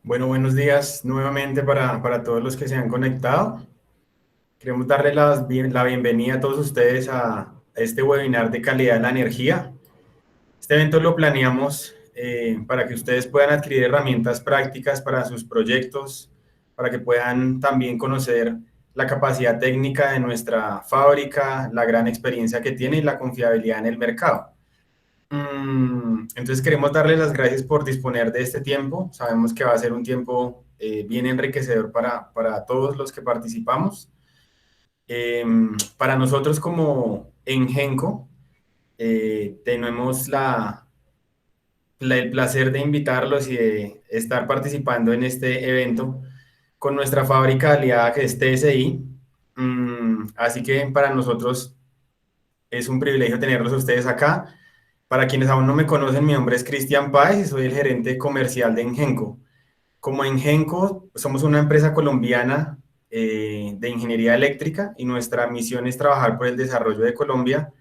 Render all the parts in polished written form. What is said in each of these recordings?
Bueno, buenos días nuevamente para todos los que se han conectado. Queremos darle la bienvenida a todos ustedes a este webinar de calidad de la energía. Este evento lo planeamos para que ustedes puedan adquirir herramientas prácticas para sus proyectos, para que puedan también conocer la capacidad técnica de nuestra fábrica, la gran experiencia que tiene y la confiabilidad en el mercado. Entonces queremos darles las gracias por disponer de este tiempo. Sabemos que va a ser un tiempo bien enriquecedor para todos los que participamos. Para nosotros como Engenco, tenemos el placer de invitarlos y de estar participando en este evento con nuestra fábrica aliada que es TSI. Así que para nosotros es un privilegio tenerlos a ustedes acá. Para quienes aún no me conocen, mi nombre es Cristian Páez y soy el gerente comercial de Engenco. Como Engenco, somos una empresa colombiana de ingeniería eléctrica y nuestra misión es trabajar por el desarrollo de Colombia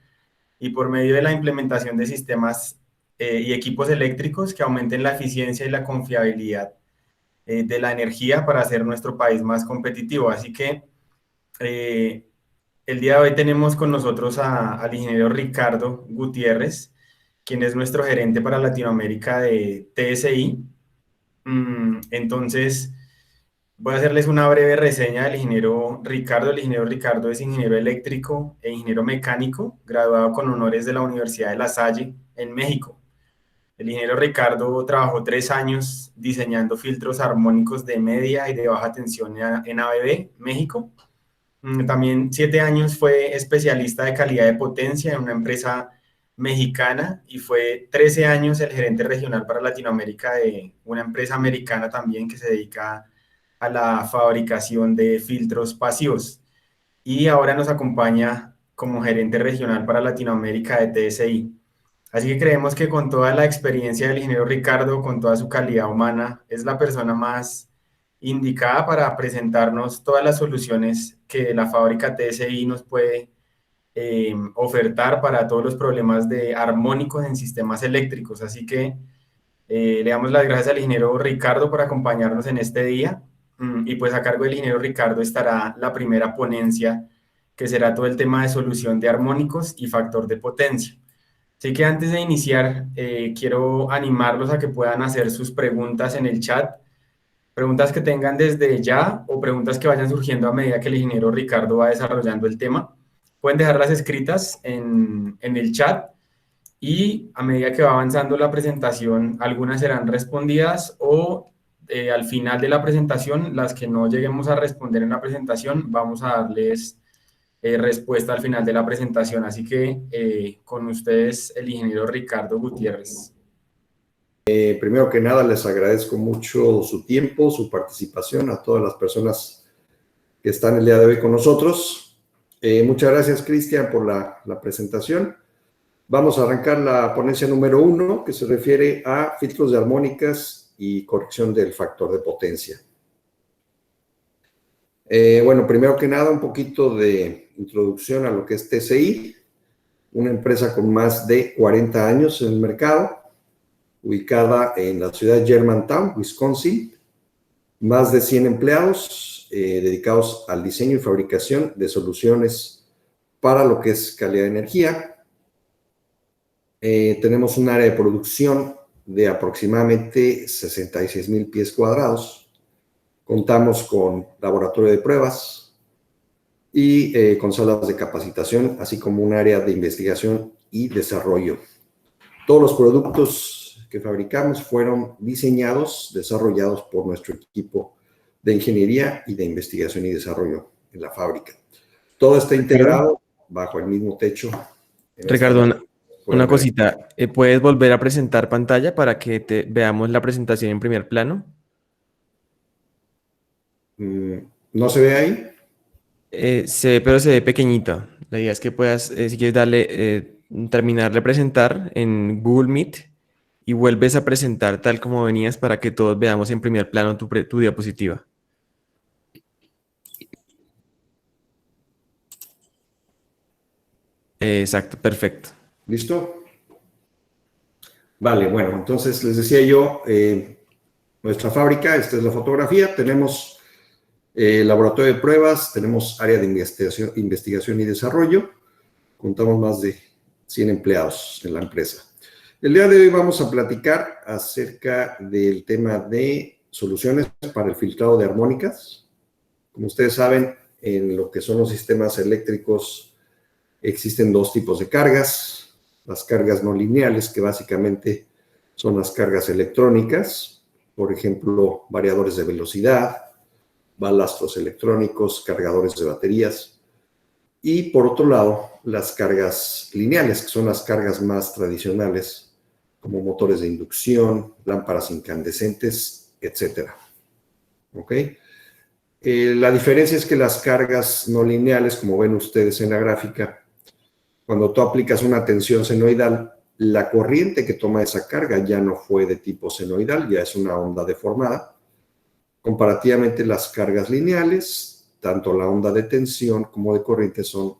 y por medio de la implementación de sistemas y equipos eléctricos que aumenten la eficiencia y la confiabilidad de la energía para hacer nuestro país más competitivo. Así que eh, el día de hoy tenemos con nosotros al ingeniero Ricardo Gutiérrez, quien es nuestro gerente para Latinoamérica de TSI. Entonces, voy a hacerles una breve reseña del ingeniero Ricardo. El ingeniero Ricardo es ingeniero eléctrico e ingeniero mecánico, graduado con honores de la Universidad de La Salle en México. El ingeniero Ricardo trabajó 3 años diseñando filtros armónicos de media y de baja tensión en ABB, México. También 7 años fue especialista de calidad de potencia en una empresa mexicana y fue 13 años el gerente regional para Latinoamérica de una empresa americana también que se dedica a la fabricación de filtros pasivos. Y ahora nos acompaña como gerente regional para Latinoamérica de TSI. Así que creemos que con toda la experiencia del ingeniero Ricardo, con toda su calidad humana, es la persona más indicada para presentarnos todas las soluciones que la fábrica TSI nos puede ofertar para todos los problemas de armónicos en sistemas eléctricos. Así que le damos las gracias al ingeniero Ricardo por acompañarnos en este día. Y pues a cargo del ingeniero Ricardo estará la primera ponencia, que será todo el tema de solución de armónicos y factor de potencia. Así que antes de iniciar, quiero animarlos a que puedan hacer sus preguntas en el chat, preguntas que tengan desde ya o preguntas que vayan surgiendo a medida que el ingeniero Ricardo va desarrollando el tema. Pueden dejarlas escritas en el chat y a medida que va avanzando la presentación, algunas serán respondidas o al final de la presentación, las que no lleguemos a responder en la presentación, vamos a darles respuesta al final de la presentación. Así que con ustedes el ingeniero Ricardo Gutiérrez. Primero que nada, les agradezco mucho su tiempo, su participación, a todas las personas que están el día de hoy con nosotros. Muchas gracias, Cristian, por la presentación. Vamos a arrancar la ponencia número 1, que se refiere a filtros de armónicas y corrección del factor de potencia. Bueno, primero que nada, un poquito de introducción a lo que es TSI, una empresa con más de 40 años en el mercado, ubicada en la ciudad de Germantown, Wisconsin, más de 100 empleados dedicados al diseño y fabricación de soluciones para lo que es calidad de energía. Tenemos un área de producción de aproximadamente 66,000 pies cuadrados. Contamos con laboratorio de pruebas y con salas de capacitación, así como un área de investigación y desarrollo. Todos los productos que fabricamos fueron diseñados, desarrollados por nuestro equipo de ingeniería y de investigación y desarrollo en la fábrica. Todo está integrado bajo el mismo techo. Ricardo, una cosita, ¿puedes volver a presentar pantalla para que veamos la presentación en primer plano? ¿No se ve ahí? Se ve, pero se ve pequeñita. La idea es que puedas, si quieres darle, terminar de presentar en Google Meet y vuelves a presentar tal como venías para que todos veamos en primer plano tu diapositiva. Exacto, perfecto. ¿Listo? Vale, bueno, entonces les decía yo, nuestra fábrica. Esta es la fotografía. Tenemos laboratorio de pruebas, tenemos área de investigación y desarrollo. Contamos más de 100 empleados en la empresa. El día de hoy vamos a platicar acerca del tema de soluciones para el filtrado de armónicas. Como ustedes saben, en lo que son los sistemas eléctricos existen dos tipos de cargas. Las cargas no lineales, que básicamente son las cargas electrónicas, por ejemplo, variadores de velocidad, balastros electrónicos, cargadores de baterías. Y por otro lado, las cargas lineales, que son las cargas más tradicionales, como motores de inducción, lámparas incandescentes, etc. ¿Ok? La diferencia es que las cargas no lineales, como ven ustedes en la gráfica, cuando tú aplicas una tensión senoidal, la corriente que toma esa carga ya no fue de tipo senoidal, ya es una onda deformada. Comparativamente, las cargas lineales, tanto la onda de tensión como de corriente, son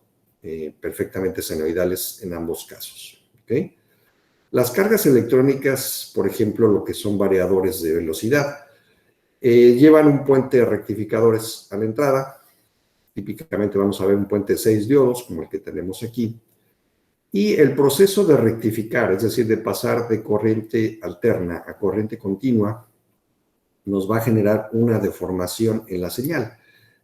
perfectamente senoidales en ambos casos. ¿Okay? Las cargas electrónicas, por ejemplo, lo que son variadores de velocidad, llevan un puente de rectificadores a la entrada. Típicamente vamos a ver un puente de 6 diodos, como el que tenemos aquí. Y el proceso de rectificar, es decir, de pasar de corriente alterna a corriente continua, nos va a generar una deformación en la señal.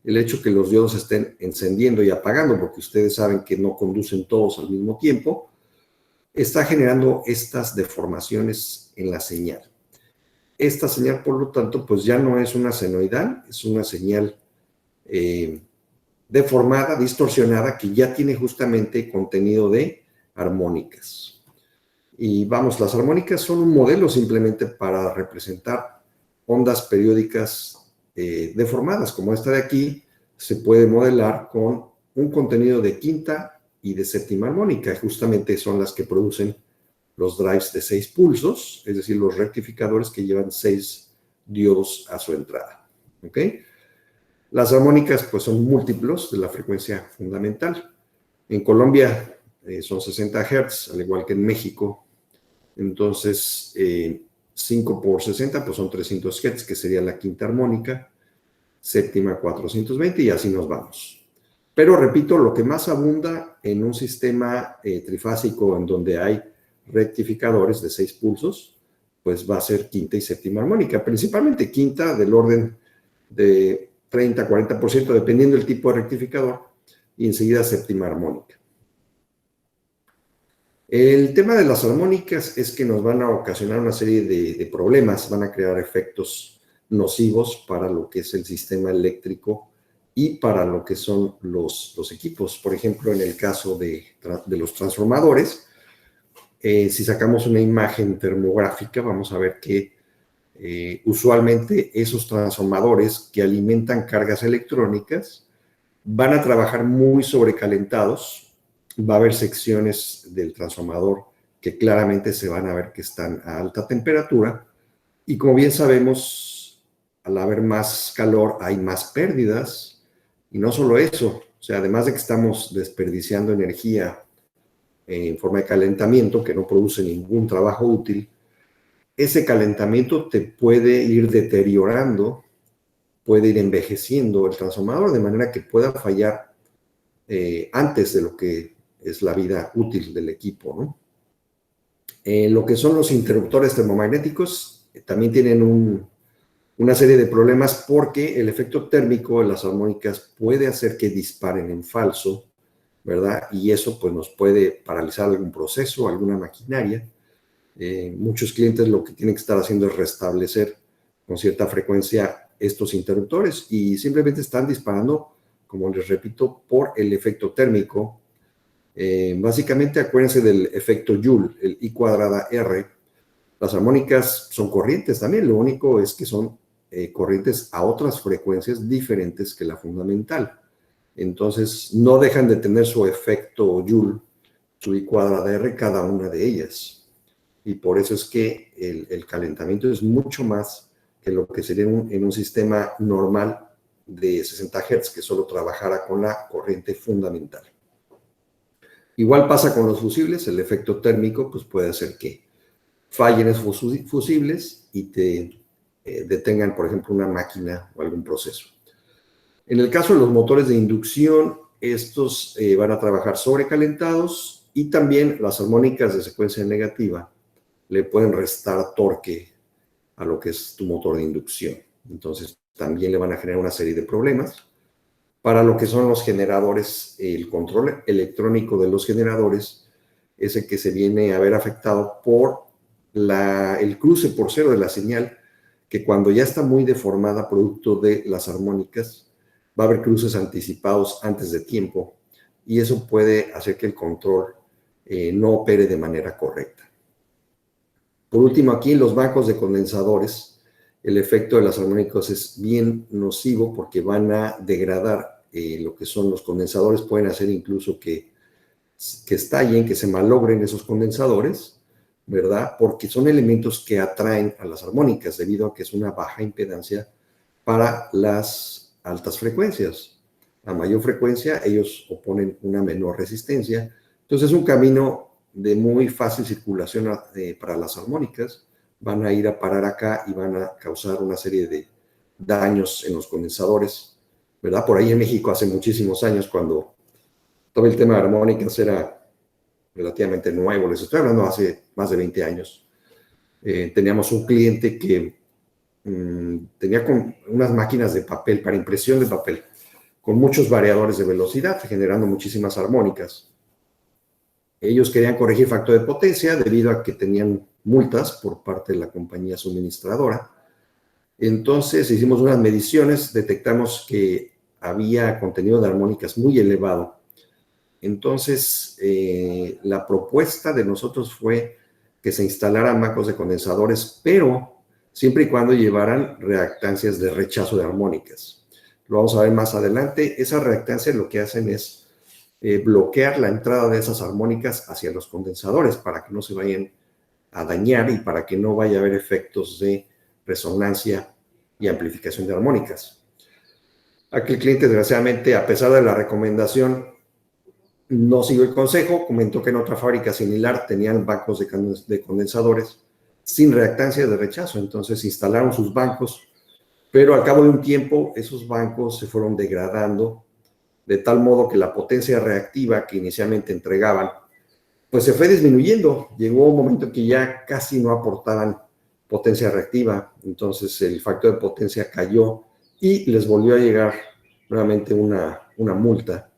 El hecho que los diodos estén encendiendo y apagando, porque ustedes saben que no conducen todos al mismo tiempo, está generando estas deformaciones en la señal. Esta señal, por lo tanto, pues ya no es una senoidal, es una señal deformada, distorsionada, que ya tiene justamente contenido de armónicas. Y vamos, las armónicas son un modelo simplemente para representar ondas periódicas deformadas, como esta de aquí. Se puede modelar con un contenido de quinta y de séptima armónica, y justamente son las que producen los drives de 6 pulsos, es decir, los rectificadores que llevan 6 diodos a su entrada. ¿Ok? Las armónicas pues son múltiplos de la frecuencia fundamental. En Colombia son 60 Hz, al igual que en México. Entonces, 5 por 60 pues son 300 Hz, que sería la quinta armónica, séptima 420 y así nos vamos. Pero repito, lo que más abunda en un sistema trifásico en donde hay rectificadores de 6 pulsos, pues va a ser quinta y séptima armónica, principalmente quinta del orden de 30-40%, dependiendo del tipo de rectificador, y enseguida séptima armónica. El tema de las armónicas es que nos van a ocasionar una serie de problemas, van a crear efectos nocivos para lo que es el sistema eléctrico y para lo que son los equipos. Por ejemplo, en el caso de los transformadores, si sacamos una imagen termográfica, vamos a ver que usualmente esos transformadores que alimentan cargas electrónicas van a trabajar muy sobrecalentados. Va a haber secciones del transformador que claramente se van a ver que están a alta temperatura, y como bien sabemos, al haber más calor hay más pérdidas, y no solo eso, o sea, además de que estamos desperdiciando energía en forma de calentamiento que no produce ningún trabajo útil, ese calentamiento te puede ir deteriorando, puede ir envejeciendo el transformador de manera que pueda fallar antes de lo que es la vida útil del equipo, ¿no? Lo que son los interruptores termomagnéticos también tienen una serie de problemas, porque el efecto térmico de las armónicas puede hacer que disparen en falso, ¿verdad? Y eso pues nos puede paralizar algún proceso, alguna maquinaria. Muchos clientes lo que tienen que estar haciendo es restablecer con cierta frecuencia estos interruptores, y simplemente están disparando, como les repito, por el efecto térmico. Básicamente acuérdense del efecto Joule, el I cuadrada R. Las armónicas son corrientes también, lo único es que son corrientes a otras frecuencias diferentes que la fundamental. Entonces no dejan de tener su efecto Joule, su I cuadrada R, cada una de ellas. Y por eso es que el calentamiento es mucho más que lo que sería en un sistema normal de 60 Hz, que solo trabajara con la corriente fundamental. Igual pasa con los fusibles. El efecto térmico pues puede hacer que fallen esos fusibles y te detengan, por ejemplo, una máquina o algún proceso. En el caso de los motores de inducción, estos van a trabajar sobrecalentados y también las armónicas de secuencia negativa le pueden restar torque a lo que es tu motor de inducción. Entonces, también le van a generar una serie de problemas. Para lo que son los generadores, el control electrónico de los generadores es el que se viene a ver afectado por el cruce por cero de la señal, que cuando ya está muy deformada producto de las armónicas, va a haber cruces anticipados antes de tiempo y eso puede hacer que el control no opere de manera correcta. Por último, aquí en los bancos de condensadores, el efecto de las armónicas es bien nocivo porque van a degradar lo que son los condensadores, pueden hacer incluso que estallen, que se malogren esos condensadores, ¿verdad? Porque son elementos que atraen a las armónicas debido a que es una baja impedancia para las altas frecuencias. A mayor frecuencia, ellos oponen una menor resistencia. Entonces, es un camino de muy fácil circulación para las armónicas. Van a ir a parar acá y van a causar una serie de daños en los condensadores, ¿verdad? Por ahí en México hace muchísimos años, cuando todo el tema de armónicas era relativamente nuevo, les estoy hablando hace más de 20 años, teníamos un cliente que tenía unas máquinas de papel, para impresión de papel, con muchos variadores de velocidad, generando muchísimas armónicas. Ellos querían corregir factor de potencia debido a que tenían multas por parte de la compañía suministradora. Entonces hicimos unas mediciones, detectamos que había contenido de armónicas muy elevado. Entonces, la propuesta de nosotros fue que se instalaran bancos de condensadores, pero siempre y cuando llevaran reactancias de rechazo de armónicas. Lo vamos a ver más adelante. Esas reactancias lo que hacen es bloquear la entrada de esas armónicas hacia los condensadores para que no se vayan a dañar y para que no vaya a haber efectos de resonancia y amplificación de armónicas. Aquí el cliente, desgraciadamente, a pesar de la recomendación, no siguió el consejo, comentó que en otra fábrica similar tenían bancos de condensadores sin reactancia de rechazo, entonces instalaron sus bancos, pero al cabo de un tiempo esos bancos se fueron degradando de tal modo que la potencia reactiva que inicialmente entregaban, pues se fue disminuyendo. Llegó un momento en que ya casi no aportaban potencia reactiva, entonces el factor de potencia cayó y les volvió a llegar nuevamente una multa.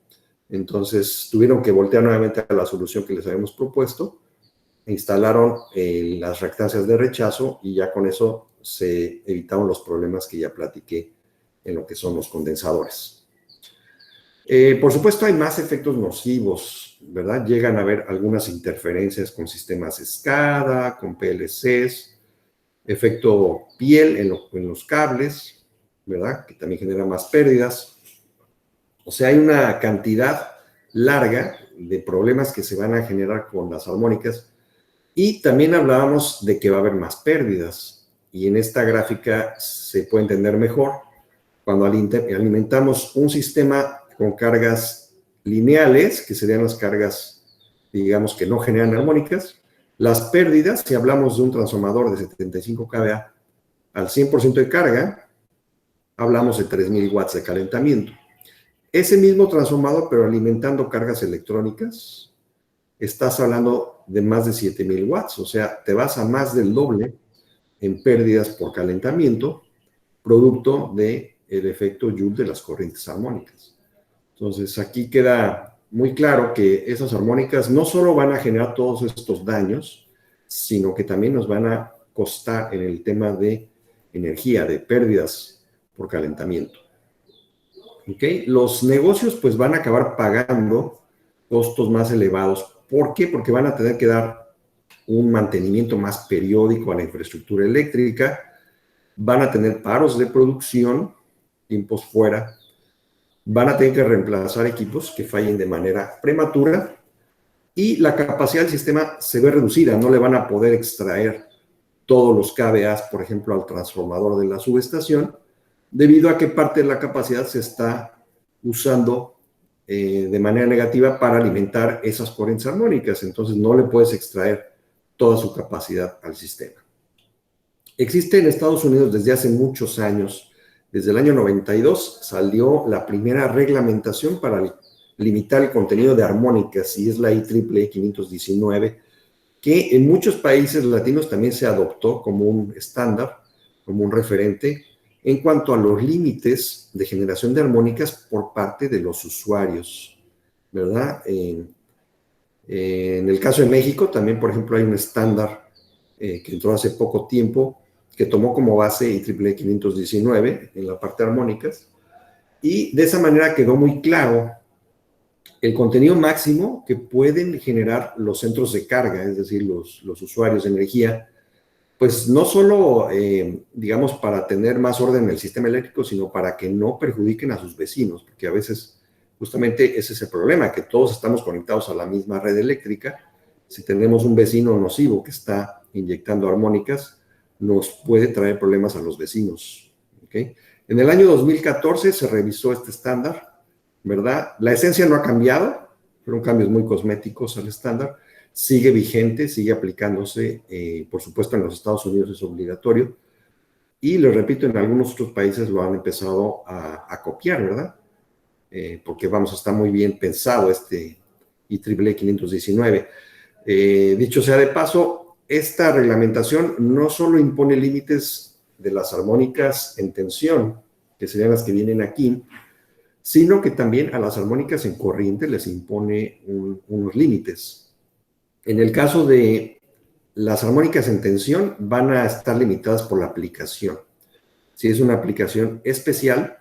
Entonces tuvieron que voltear nuevamente a la solución que les habíamos propuesto, instalaron las reactancias de rechazo y ya con eso se evitaron los problemas que ya platiqué en lo que son los condensadores. Por supuesto hay más efectos nocivos, ¿verdad? Llegan a haber algunas interferencias con sistemas SCADA, con PLCs, efecto piel en los cables, ¿verdad? Que también genera más pérdidas. O sea, hay una cantidad larga de problemas que se van a generar con las armónicas y también hablábamos de que va a haber más pérdidas y en esta gráfica se puede entender mejor cuando alimentamos un sistema con cargas lineales, que serían las cargas, digamos, que no generan armónicas. Las pérdidas, si hablamos de un transformador de 75 kVA al 100% de carga, hablamos de 3.000 watts de calentamiento. Ese mismo transformador, pero alimentando cargas electrónicas, estás hablando de más de 7.000 watts, o sea, te vas a más del doble en pérdidas por calentamiento, producto del efecto Joule de las corrientes armónicas. Entonces, aquí queda muy claro que esas armónicas no solo van a generar todos estos daños, sino que también nos van a costar en el tema de energía, de pérdidas por calentamiento. ¿Okay? Los negocios pues van a acabar pagando costos más elevados. ¿Por qué? Porque van a tener que dar un mantenimiento más periódico a la infraestructura eléctrica, van a tener paros de producción, tiempos fuera, van a tener que reemplazar equipos que fallen de manera prematura y la capacidad del sistema se ve reducida, no le van a poder extraer todos los kVA, por ejemplo, al transformador de la subestación, debido a que parte de la capacidad se está usando de manera negativa para alimentar esas corrientes armónicas, entonces no le puedes extraer toda su capacidad al sistema. Existe en Estados Unidos desde hace muchos años. Desde el año 92 salió la primera reglamentación para limitar el contenido de armónicas, y es la IEEE 519, que en muchos países latinos también se adoptó como un estándar, como un referente, en cuanto a los límites de generación de armónicas por parte de los usuarios, ¿verdad? En el caso de México, también, por ejemplo, hay un estándar que entró hace poco tiempo, que tomó como base IEEE 519 en la parte de armónicas, y de esa manera quedó muy claro el contenido máximo que pueden generar los centros de carga, es decir, los usuarios de energía, pues no solo, digamos, para tener más orden en el sistema eléctrico, sino para que no perjudiquen a sus vecinos, porque a veces justamente ese es el problema, que todos estamos conectados a la misma red eléctrica. Si tenemos un vecino nocivo que está inyectando armónicas, nos puede traer problemas a los vecinos, ¿okay? En el año 2014 se revisó este estándar, ¿verdad? La esencia no ha cambiado, fueron cambios muy cosméticos al estándar, sigue vigente, sigue aplicándose, por supuesto en los Estados Unidos es obligatorio, y les repito, en algunos otros países lo han empezado a copiar, ¿verdad? Porque vamos, está muy bien pensado este IEEE 519. Dicho sea de paso, esta reglamentación no solo impone límites de las armónicas en tensión, que serían las que vienen aquí, sino que también a las armónicas en corriente les impone unos límites. En el caso de las armónicas en tensión, van a estar limitadas por la aplicación. Si es una aplicación especial,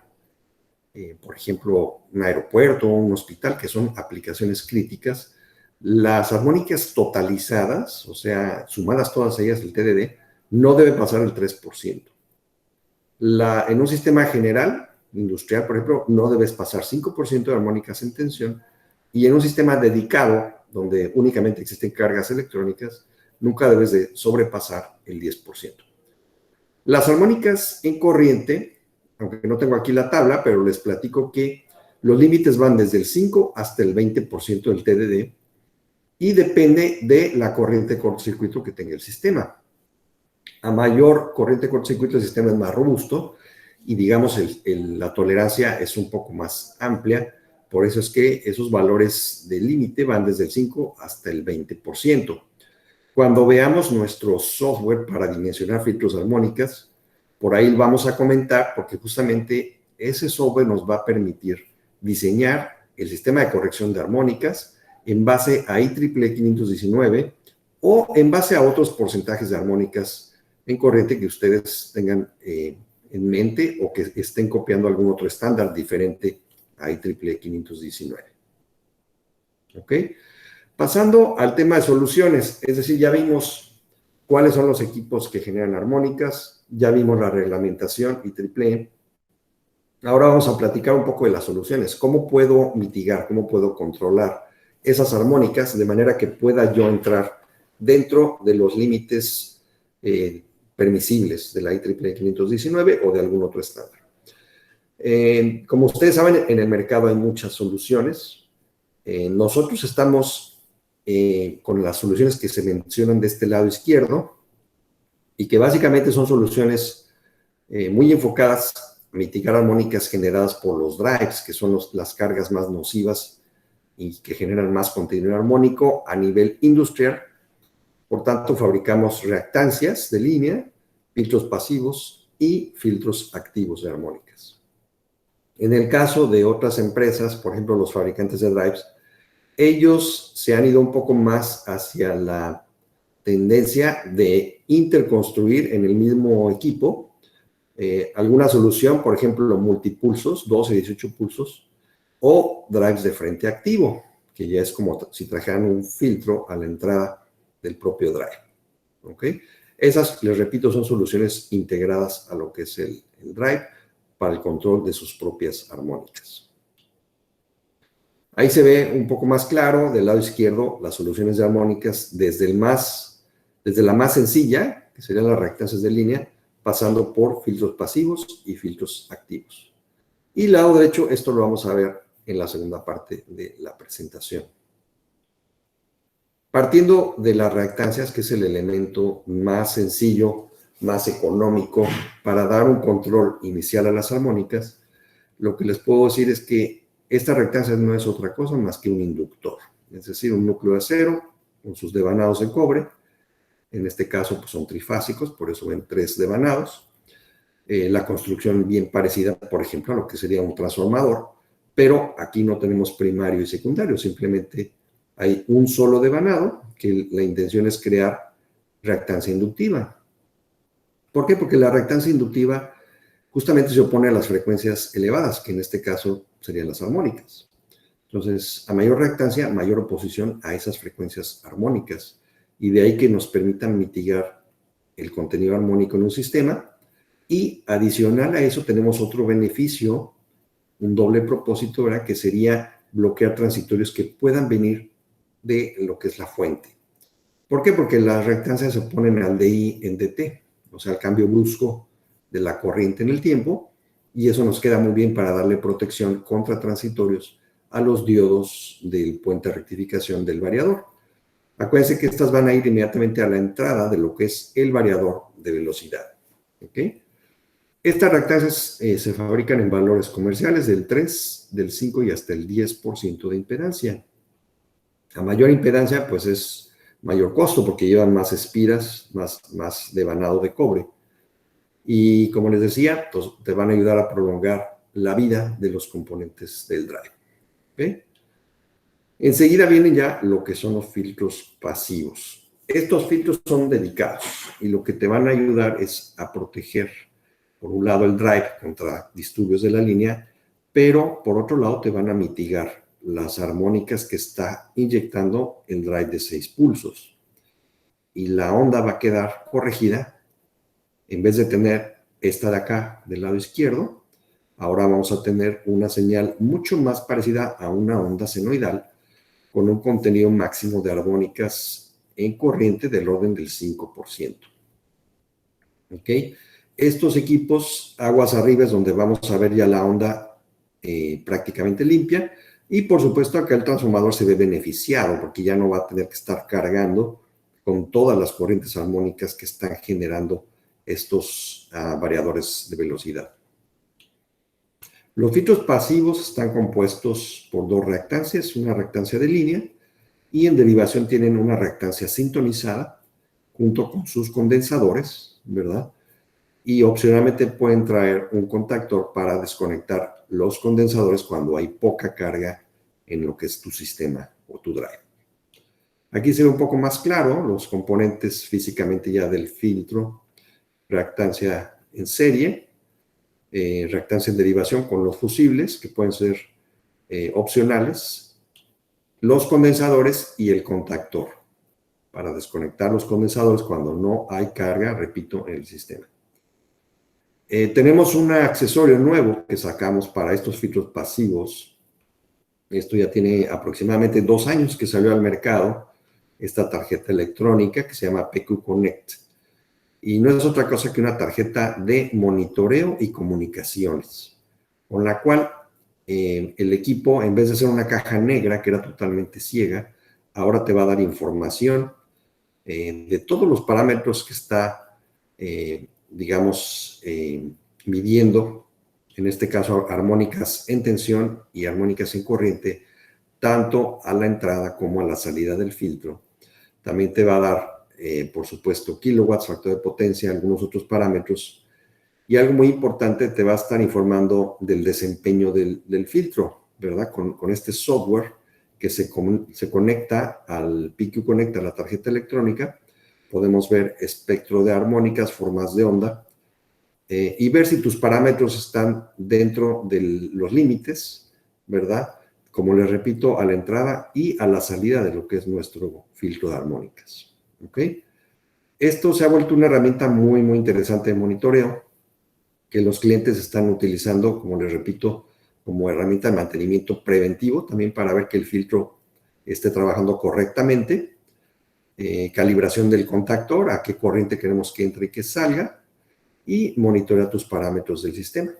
por ejemplo, un aeropuerto o un hospital, que son aplicaciones críticas, las armónicas totalizadas, o sea, sumadas todas ellas, el TDD, no debe pasar el 3%. En un sistema general, industrial, por ejemplo, no debes pasar 5% de armónicas en tensión, y en un sistema dedicado, donde únicamente existen cargas electrónicas, nunca debes de sobrepasar el 10%. Las armónicas en corriente, aunque no tengo aquí la tabla, pero les platico que los límites van desde el 5 hasta el 20% del TDD, y depende de la corriente de cortocircuito que tenga el sistema. A mayor corriente de cortocircuito, el sistema es más robusto, y digamos la tolerancia es un poco más amplia. Por eso es que esos valores de límite van desde el 5 hasta el 20%. Cuando veamos nuestro software para dimensionar filtros armónicas, por ahí vamos a comentar, porque justamente ese software nos va a permitir diseñar el sistema de corrección de armónicas en base a IEEE 519 o en base a otros porcentajes de armónicas en corriente que ustedes tengan en mente, o que estén copiando algún otro estándar diferente a IEEE 519. ¿Ok? Pasando al tema de soluciones, es decir, ya vimos cuáles son los equipos que generan armónicas, ya vimos la reglamentación IEEE. Ahora vamos a platicar un poco de las soluciones. ¿Cómo puedo mitigar, cómo puedo controlar esas armónicas de manera que pueda yo entrar dentro de los límites permisibles de la IEEE 519 o de algún otro estándar? Como ustedes saben, en el mercado hay muchas soluciones. Nosotros estamos con las soluciones que se mencionan de este lado izquierdo, y que básicamente son soluciones muy enfocadas a mitigar armónicas generadas por los drives, que son las cargas más nocivas y que generan más contenido armónico a nivel industrial. Por tanto, fabricamos reactancias de línea, filtros pasivos y filtros activos de armónicas. En el caso de otras empresas, por ejemplo, los fabricantes de drives, ellos se han ido un poco más hacia la tendencia de interconstruir en el mismo equipo alguna solución, por ejemplo, multipulsos, 12 y 18 pulsos, o drives de frente activo, que ya es como si trajeran un filtro a la entrada del propio drive. ¿Ok? Esas, les repito, son soluciones integradas a lo que es el drive para el control de sus propias armónicas. Ahí se ve un poco más claro del lado izquierdo las soluciones de armónicas desde la más sencilla, que serían las reactancias de línea, pasando por filtros pasivos y filtros activos. Y el lado derecho, esto lo vamos a ver en la segunda parte de la presentación. Partiendo de las reactancias, que es el elemento más sencillo más económico para dar un control inicial a las armónicas, lo que les puedo decir es que esta reactancia no es otra cosa más que un inductor, es decir, un núcleo de acero con sus devanados de cobre. En este caso pues son trifásicos, por eso ven 3 devanados. La construcción bien parecida, por ejemplo, a lo que sería un transformador, pero aquí no tenemos primario y secundario, simplemente hay un solo devanado, que la intención es crear reactancia inductiva. ¿Por qué? Porque la reactancia inductiva justamente se opone a las frecuencias elevadas, que en este caso serían las armónicas. Entonces, a mayor reactancia, mayor oposición a esas frecuencias armónicas, y de ahí que nos permitan mitigar el contenido armónico en un sistema. Y adicional a eso tenemos otro beneficio, un doble propósito, ¿verdad? Que sería bloquear transitorios que puedan venir de lo que es la fuente. ¿Por qué? Porque las reactancias se oponen al DI en DT, o sea, al cambio brusco de la corriente en el tiempo, y eso nos queda muy bien para darle protección contra transitorios a los diodos del puente de rectificación del variador. Acuérdense que estas van a ir inmediatamente a la entrada de lo que es el variador de velocidad. ¿Ok? Estas reactancias se fabrican en valores comerciales del 3, del 5 y hasta el 10% de impedancia. A mayor impedancia, pues es mayor costo porque llevan más espiras, más devanado de cobre. Y como les decía, pues te van a ayudar a prolongar la vida de los componentes del drive. ¿Okay? Enseguida vienen ya lo que son los filtros pasivos. Estos filtros son dedicados y lo que te van a ayudar es a proteger, por un lado, el drive contra disturbios de la línea, pero por otro lado te van a mitigar las armónicas que está inyectando el drive de 6 pulsos. Y la onda va a quedar corregida. En vez de tener esta de acá del lado izquierdo, ahora vamos a tener una señal mucho más parecida a una onda senoidal con un contenido máximo de armónicas en corriente del orden del 5%. ¿Ok? Estos equipos, aguas arriba, es donde vamos a ver ya la onda prácticamente limpia, y por supuesto acá el transformador se ve beneficiado porque ya no va a tener que estar cargando con todas las corrientes armónicas que están generando estos variadores de velocidad. Los filtros pasivos están compuestos por 2 reactancias, una reactancia de línea, y en derivación tienen una reactancia sintonizada junto con sus condensadores, ¿verdad? Y opcionalmente pueden traer un contactor para desconectar los condensadores cuando hay poca carga en lo que es tu sistema o tu drive. Aquí se ve un poco más claro los componentes físicamente ya del filtro: reactancia en serie, reactancia en derivación con los fusibles, que pueden ser opcionales, los condensadores y el contactor, para desconectar los condensadores cuando no hay carga, repito, en el sistema. Tenemos un accesorio nuevo que sacamos para estos filtros pasivos. Esto ya tiene aproximadamente 2 años que salió al mercado, esta tarjeta electrónica que se llama PQ Connect. Y no es otra cosa que una tarjeta de monitoreo y comunicaciones, con la cual el equipo, en vez de ser una caja negra que era totalmente ciega, ahora te va a dar información de todos los parámetros que está, digamos, midiendo, en este caso armónicas en tensión y armónicas en corriente, tanto a la entrada como a la salida del filtro. También te va a dar, por supuesto, kilowatts, factor de potencia, algunos otros parámetros. Y algo muy importante, te va a estar informando del desempeño del filtro, ¿verdad? Con este software que se conecta al PQ Connect, a la tarjeta electrónica, podemos ver espectro de armónicas, formas de onda, y ver si tus parámetros están dentro de los límites, ¿verdad? Como les repito, a la entrada y a la salida de lo que es nuestro filtro de armónicas. ¿Ok? Esto se ha vuelto una herramienta muy, muy interesante de monitoreo que los clientes están utilizando, como les repito, como herramienta de mantenimiento preventivo, también para ver que el filtro esté trabajando correctamente, calibración del contactor, a qué corriente queremos que entre y que salga, y monitorea tus parámetros del sistema.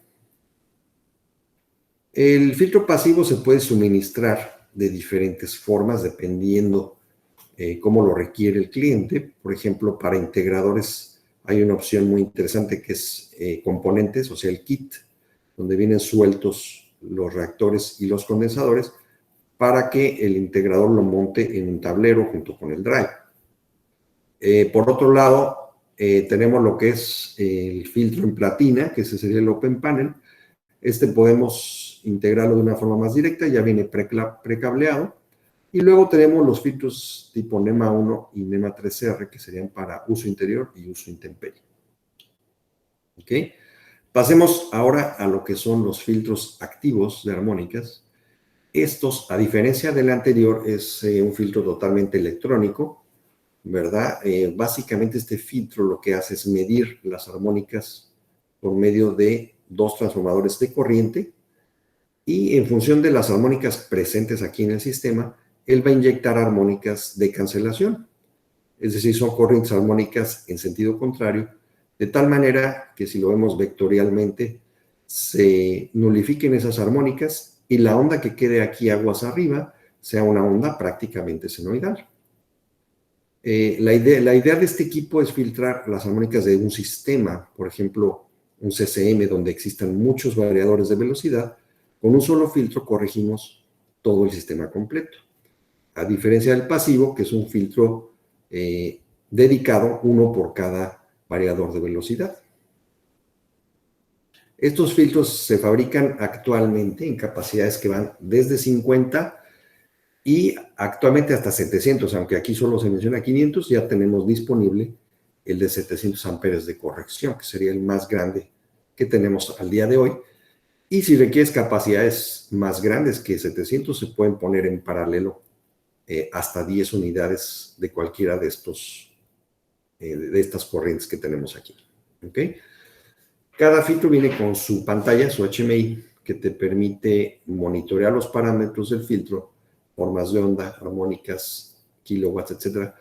El filtro pasivo se puede suministrar de diferentes formas dependiendo cómo lo requiere el cliente. Por ejemplo, para integradores hay una opción muy interesante que es componentes, o sea, el kit, donde vienen sueltos los reactores y los condensadores para que el integrador lo monte en un tablero junto con el drive. Por otro lado, tenemos lo que es el filtro en platina, que ese sería el Open Panel. Este podemos integrarlo de una forma más directa, ya viene precableado. Y luego tenemos los filtros tipo NEMA 1 y NEMA 3R, que serían para uso interior y uso intemperie. ¿Ok? Pasemos ahora a lo que son los filtros activos de armónicas. Estos, a diferencia del anterior, es un filtro totalmente electrónico, ¿verdad? Básicamente este filtro lo que hace es medir las armónicas por medio de dos transformadores de corriente y en función de las armónicas presentes aquí en el sistema, él va a inyectar armónicas de cancelación. Es decir, son corrientes armónicas en sentido contrario, de tal manera que si lo vemos vectorialmente, se nulifiquen esas armónicas y la onda que quede aquí aguas arriba sea una onda prácticamente senoidal. La idea de este equipo es filtrar las armónicas de un sistema, por ejemplo, un CCM donde existan muchos variadores de velocidad. Con un solo filtro corregimos todo el sistema completo. A diferencia del pasivo, que es un filtro dedicado, uno por cada variador de velocidad. Estos filtros se fabrican actualmente en capacidades que van desde 50 y actualmente hasta 700, aunque aquí solo se menciona 500, ya tenemos disponible el de 700 amperes de corrección, que sería el más grande que tenemos al día de hoy. Y si requieres capacidades más grandes que 700, se pueden poner en paralelo hasta 10 unidades de cualquiera de estas corrientes que tenemos aquí. ¿Ok? Cada filtro viene con su pantalla, su HMI, que te permite monitorear los parámetros del filtro, formas de onda, armónicas, kilowatts, etc.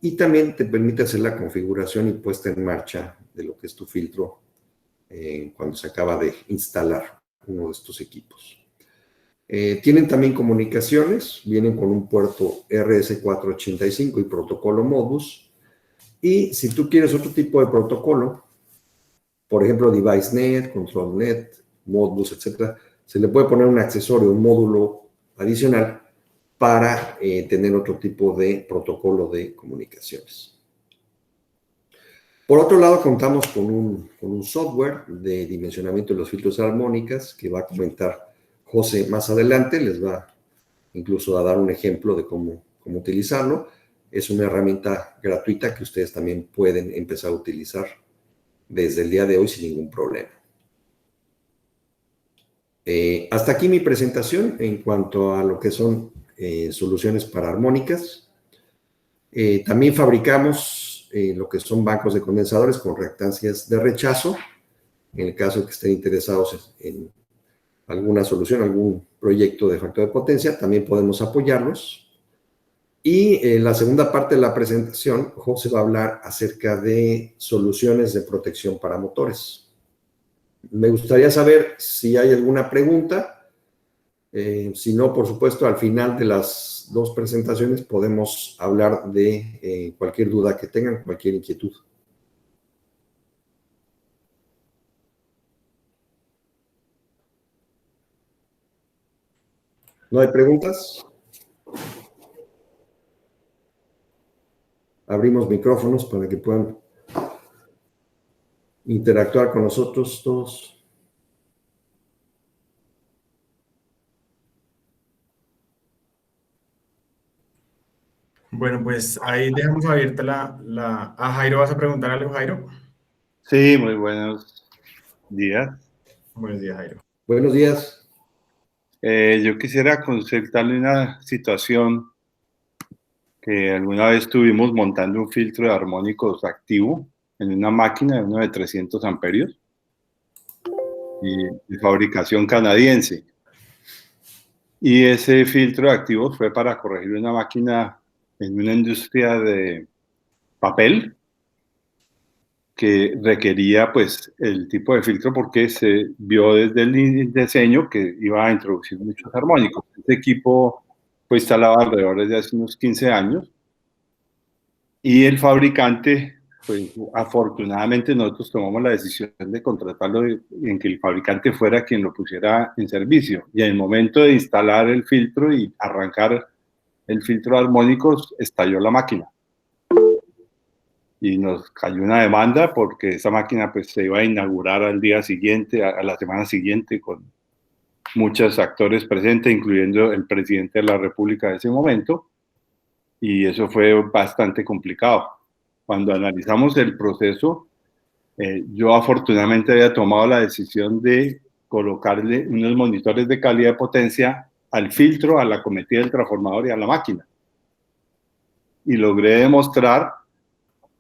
Y también te permite hacer la configuración y puesta en marcha de lo que es tu filtro cuando se acaba de instalar uno de estos equipos. Tienen también comunicaciones, vienen con un puerto RS485 y protocolo Modbus. Y si tú quieres otro tipo de protocolo, por ejemplo, DeviceNet, ControlNet, Modbus, etc., se le puede poner un accesorio, un módulo adicional para tener otro tipo de protocolo de comunicaciones. Por otro lado, contamos con un software de dimensionamiento de los filtros de armónicas que va a comentar José más adelante, les va incluso a dar un ejemplo de cómo utilizarlo. Es una herramienta gratuita que ustedes también pueden empezar a utilizar desde el día de hoy sin ningún problema. Hasta aquí mi presentación en cuanto a lo que son soluciones para armónicas. También fabricamos lo que son bancos de condensadores con reactancias de rechazo. En el caso que estén interesados en alguna solución, algún proyecto de factor de potencia, también podemos apoyarlos. Y en la segunda parte de la presentación, José va a hablar acerca de soluciones de protección para motores. Me gustaría saber si hay alguna pregunta. Si no, por supuesto, al final de las dos presentaciones podemos hablar de cualquier duda que tengan, cualquier inquietud. ¿No hay preguntas? Abrimos micrófonos para que puedan interactuar con nosotros todos. Bueno, pues ahí dejamos abierta a Jairo. ¿Vas a preguntar algo, Jairo? Sí, muy buenos días. Buenos días, Jairo. Buenos días. Yo quisiera consultarle una situación que alguna vez estuvimos montando un filtro de armónicos activo en una máquina de uno de 300 amperios y de fabricación canadiense. Y ese filtro de activos fue para corregir una máquina en una industria de papel que requería pues el tipo de filtro porque se vio desde el diseño que iba a introducir muchos armónicos. Este equipo fue instalado alrededor de hace unos 15 años y el fabricante pues afortunadamente nosotros tomamos la decisión de contratarlo en que el fabricante fuera quien lo pusiera en servicio. Y en el momento de instalar el filtro y arrancar el filtro de armónicos, estalló la máquina. Y nos cayó una demanda porque esa máquina pues se iba a inaugurar al día siguiente, a la semana siguiente, con muchos actores presentes, incluyendo el presidente de la República de ese momento. Y eso fue bastante complicado. Cuando analizamos el proceso, yo afortunadamente había tomado la decisión de colocarle unos monitores de calidad de potencia al filtro, a la cometida del transformador y a la máquina. Y logré demostrar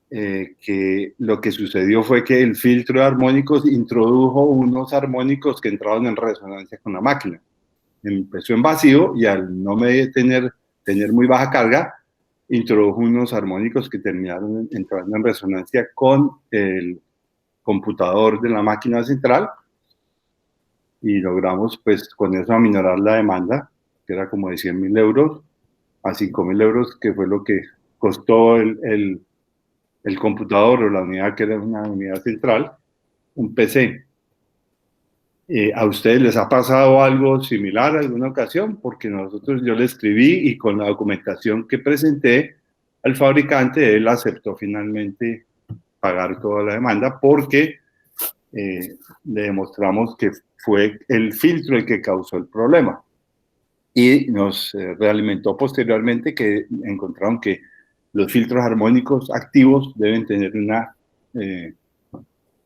que lo que sucedió fue que el filtro de armónicos introdujo unos armónicos que entraron en resonancia con la máquina. Empezó en vacío y al no tener muy baja carga, introdujo unos armónicos que terminaron entrando en resonancia con el computador de la máquina central y logramos pues con eso aminorar la demanda, que era como de 100.000 euros a 5.000 euros, que fue lo que costó el computador o la unidad, que era una unidad central, un PC. ¿A ustedes les ha pasado algo similar alguna ocasión? Porque yo le escribí y con la documentación que presenté al fabricante, él aceptó finalmente pagar toda la demanda porque le demostramos que fue el filtro el que causó el problema. Y nos realimentó posteriormente que encontraron que los filtros armónicos activos deben tener una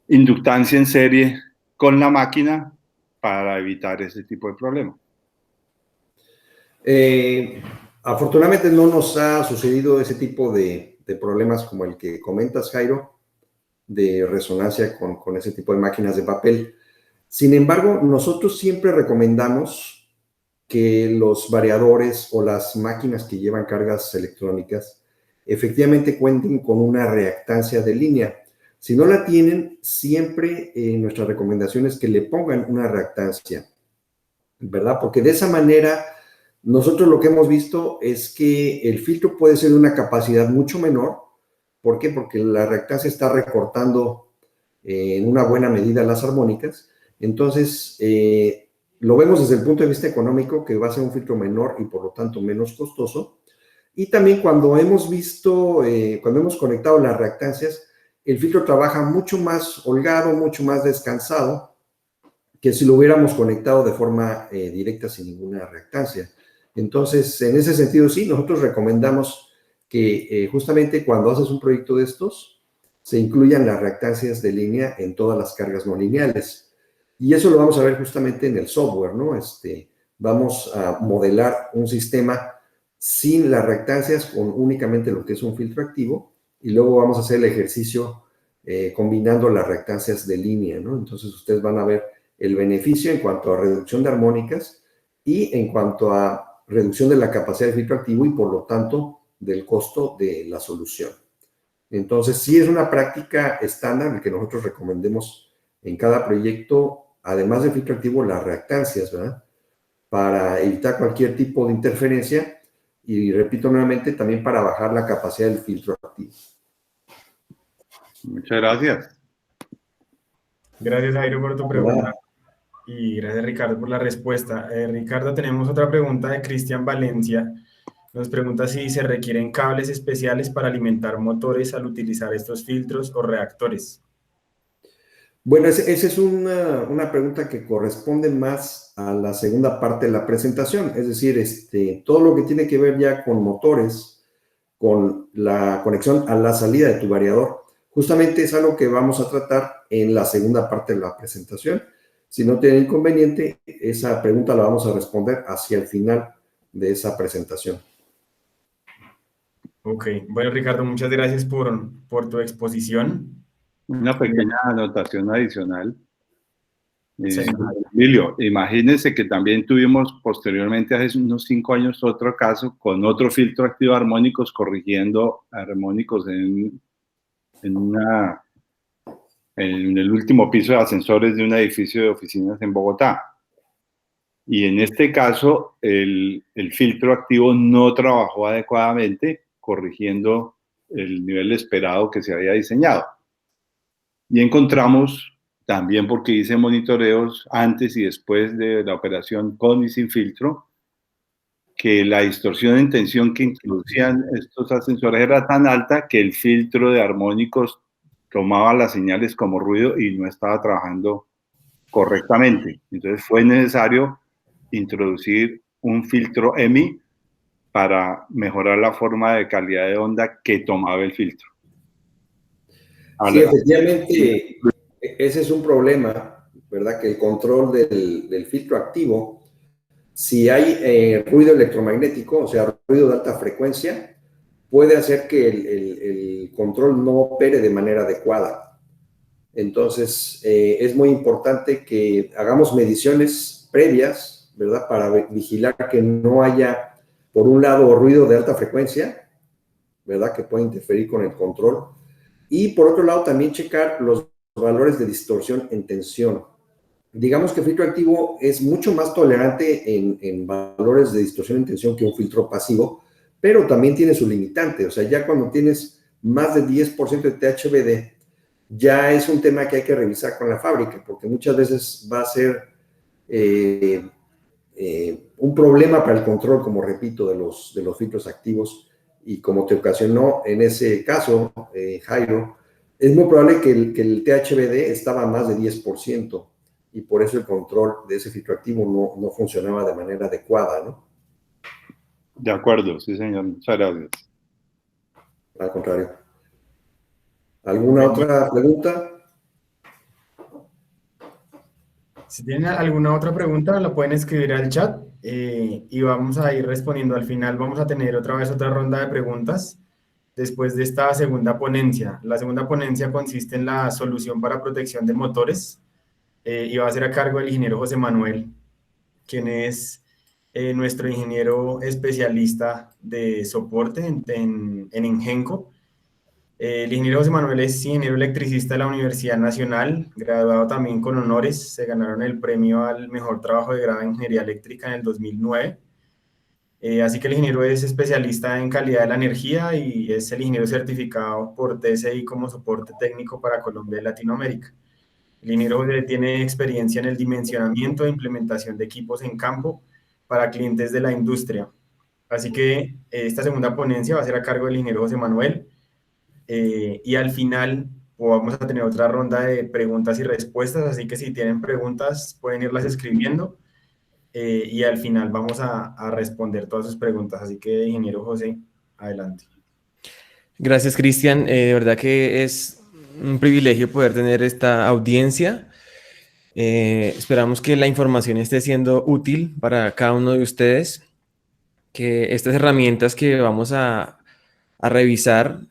inductancia en serie con la máquina para evitar ese tipo de problemas. Afortunadamente no nos ha sucedido ese tipo de problemas como el que comentas, Jairo, de resonancia con ese tipo de máquinas de papel. Sin embargo, nosotros siempre recomendamos que los variadores o las máquinas que llevan cargas electrónicas efectivamente cuenten con una reactancia de línea. Si no la tienen, siempre nuestra recomendación es que le pongan una reactancia, ¿verdad? Porque de esa manera nosotros lo que hemos visto es que el filtro puede ser de una capacidad mucho menor. ¿Por qué? Porque la reactancia está recortando en una buena medida las armónicas. Entonces, lo vemos desde el punto de vista económico, que va a ser un filtro menor y por lo tanto menos costoso. Y también cuando hemos visto, cuando hemos conectado las reactancias, el filtro trabaja mucho más holgado, mucho más descansado, que si lo hubiéramos conectado de forma directa sin ninguna reactancia. Entonces, en ese sentido, sí, nosotros recomendamos que justamente cuando haces un proyecto de estos, se incluyan las reactancias de línea en todas las cargas no lineales. Y eso lo vamos a ver justamente en el software, ¿no? Vamos a modelar un sistema sin las reactancias, con únicamente lo que es un filtro activo, y luego vamos a hacer el ejercicio combinando las reactancias de línea, ¿no? Entonces ustedes van a ver el beneficio en cuanto a reducción de armónicas y en cuanto a reducción de la capacidad del filtro activo y por lo tanto del costo de la solución. Entonces sí es una práctica estándar que nosotros recomendemos en cada proyecto, además del filtro activo, las reactancias, ¿verdad? Para evitar cualquier tipo de interferencia y, repito nuevamente, también para bajar la capacidad del filtro activo. Muchas gracias. Gracias, Jairo, por tu pregunta. Y gracias, Ricardo, por la respuesta. Ricardo, tenemos otra pregunta de Cristian Valencia. Nos pregunta si se requieren cables especiales para alimentar motores al utilizar estos filtros o reactores. Bueno, esa es una pregunta que corresponde más a la segunda parte de la presentación, es decir, todo lo que tiene que ver ya con motores, con la conexión a la salida de tu variador, justamente es algo que vamos a tratar en la segunda parte de la presentación. Si no tiene inconveniente, esa pregunta la vamos a responder hacia el final de esa presentación. Ok, bueno, Ricardo, muchas gracias por tu exposición. Una pequeña anotación adicional. Sí. Emilio, imagínense que también tuvimos posteriormente, hace unos 5 años, otro caso con otro filtro activo de armónicos corrigiendo armónicos en el último piso de ascensores de un edificio de oficinas en Bogotá. Y en este caso, el filtro activo no trabajó adecuadamente, corrigiendo el nivel esperado que se había diseñado. Y encontramos, también porque hice monitoreos antes y después de la operación con y sin filtro, que la distorsión en tensión que introducían estos ascensores era tan alta que el filtro de armónicos tomaba las señales como ruido y no estaba trabajando correctamente. Entonces fue necesario introducir un filtro EMI para mejorar la forma de calidad de onda que tomaba el filtro. Sí, efectivamente, ese es un problema, ¿verdad? Que el control del filtro activo, si hay ruido electromagnético, o sea, ruido de alta frecuencia, puede hacer que el control no opere de manera adecuada. Entonces, es muy importante que hagamos mediciones previas, ¿verdad? Para vigilar que no haya, por un lado, ruido de alta frecuencia, ¿verdad? Que puede interferir con el control. Y por otro lado, también checar los valores de distorsión en tensión. Digamos que el filtro activo es mucho más tolerante en valores de distorsión en tensión que un filtro pasivo, pero también tiene su limitante. O sea, ya cuando tienes más de 10% de THBD, ya es un tema que hay que revisar con la fábrica, porque muchas veces va a ser un problema para el control, como repito, de los filtros activos. Y como te ocasionó en ese caso, Jairo, es muy probable que el THBD estaba a más de 10% y por eso el control de ese filtro activo no funcionaba de manera adecuada, ¿no? De acuerdo, sí, señor. Muchas gracias. Al contrario. ¿Alguna otra pregunta? Si tienen alguna otra pregunta, la pueden escribir al chat y vamos a ir respondiendo. Al final vamos a tener otra vez otra ronda de preguntas después de esta segunda ponencia. La segunda ponencia consiste en la solución para protección de motores y va a ser a cargo del ingeniero José Manuel, quien es nuestro ingeniero especialista de soporte en Ingenco. El ingeniero José Manuel es ingeniero electricista de la Universidad Nacional, graduado también con honores. Se ganaron el premio al mejor trabajo de grado en ingeniería eléctrica en el 2009. Así que el ingeniero es especialista en calidad de la energía y es el ingeniero certificado por TSI como soporte técnico para Colombia y Latinoamérica. El ingeniero José tiene experiencia en el dimensionamiento e implementación de equipos en campo para clientes de la industria. Así que esta segunda ponencia va a ser a cargo del ingeniero José Manuel. Y al final vamos a tener otra ronda de preguntas y respuestas, así que si tienen preguntas pueden irlas escribiendo y al final vamos a responder todas sus preguntas. Así que, ingeniero José, adelante. Gracias, Cristian. De verdad que es un privilegio poder tener esta audiencia. Esperamos que la información esté siendo útil para cada uno de ustedes, que estas herramientas que vamos a revisar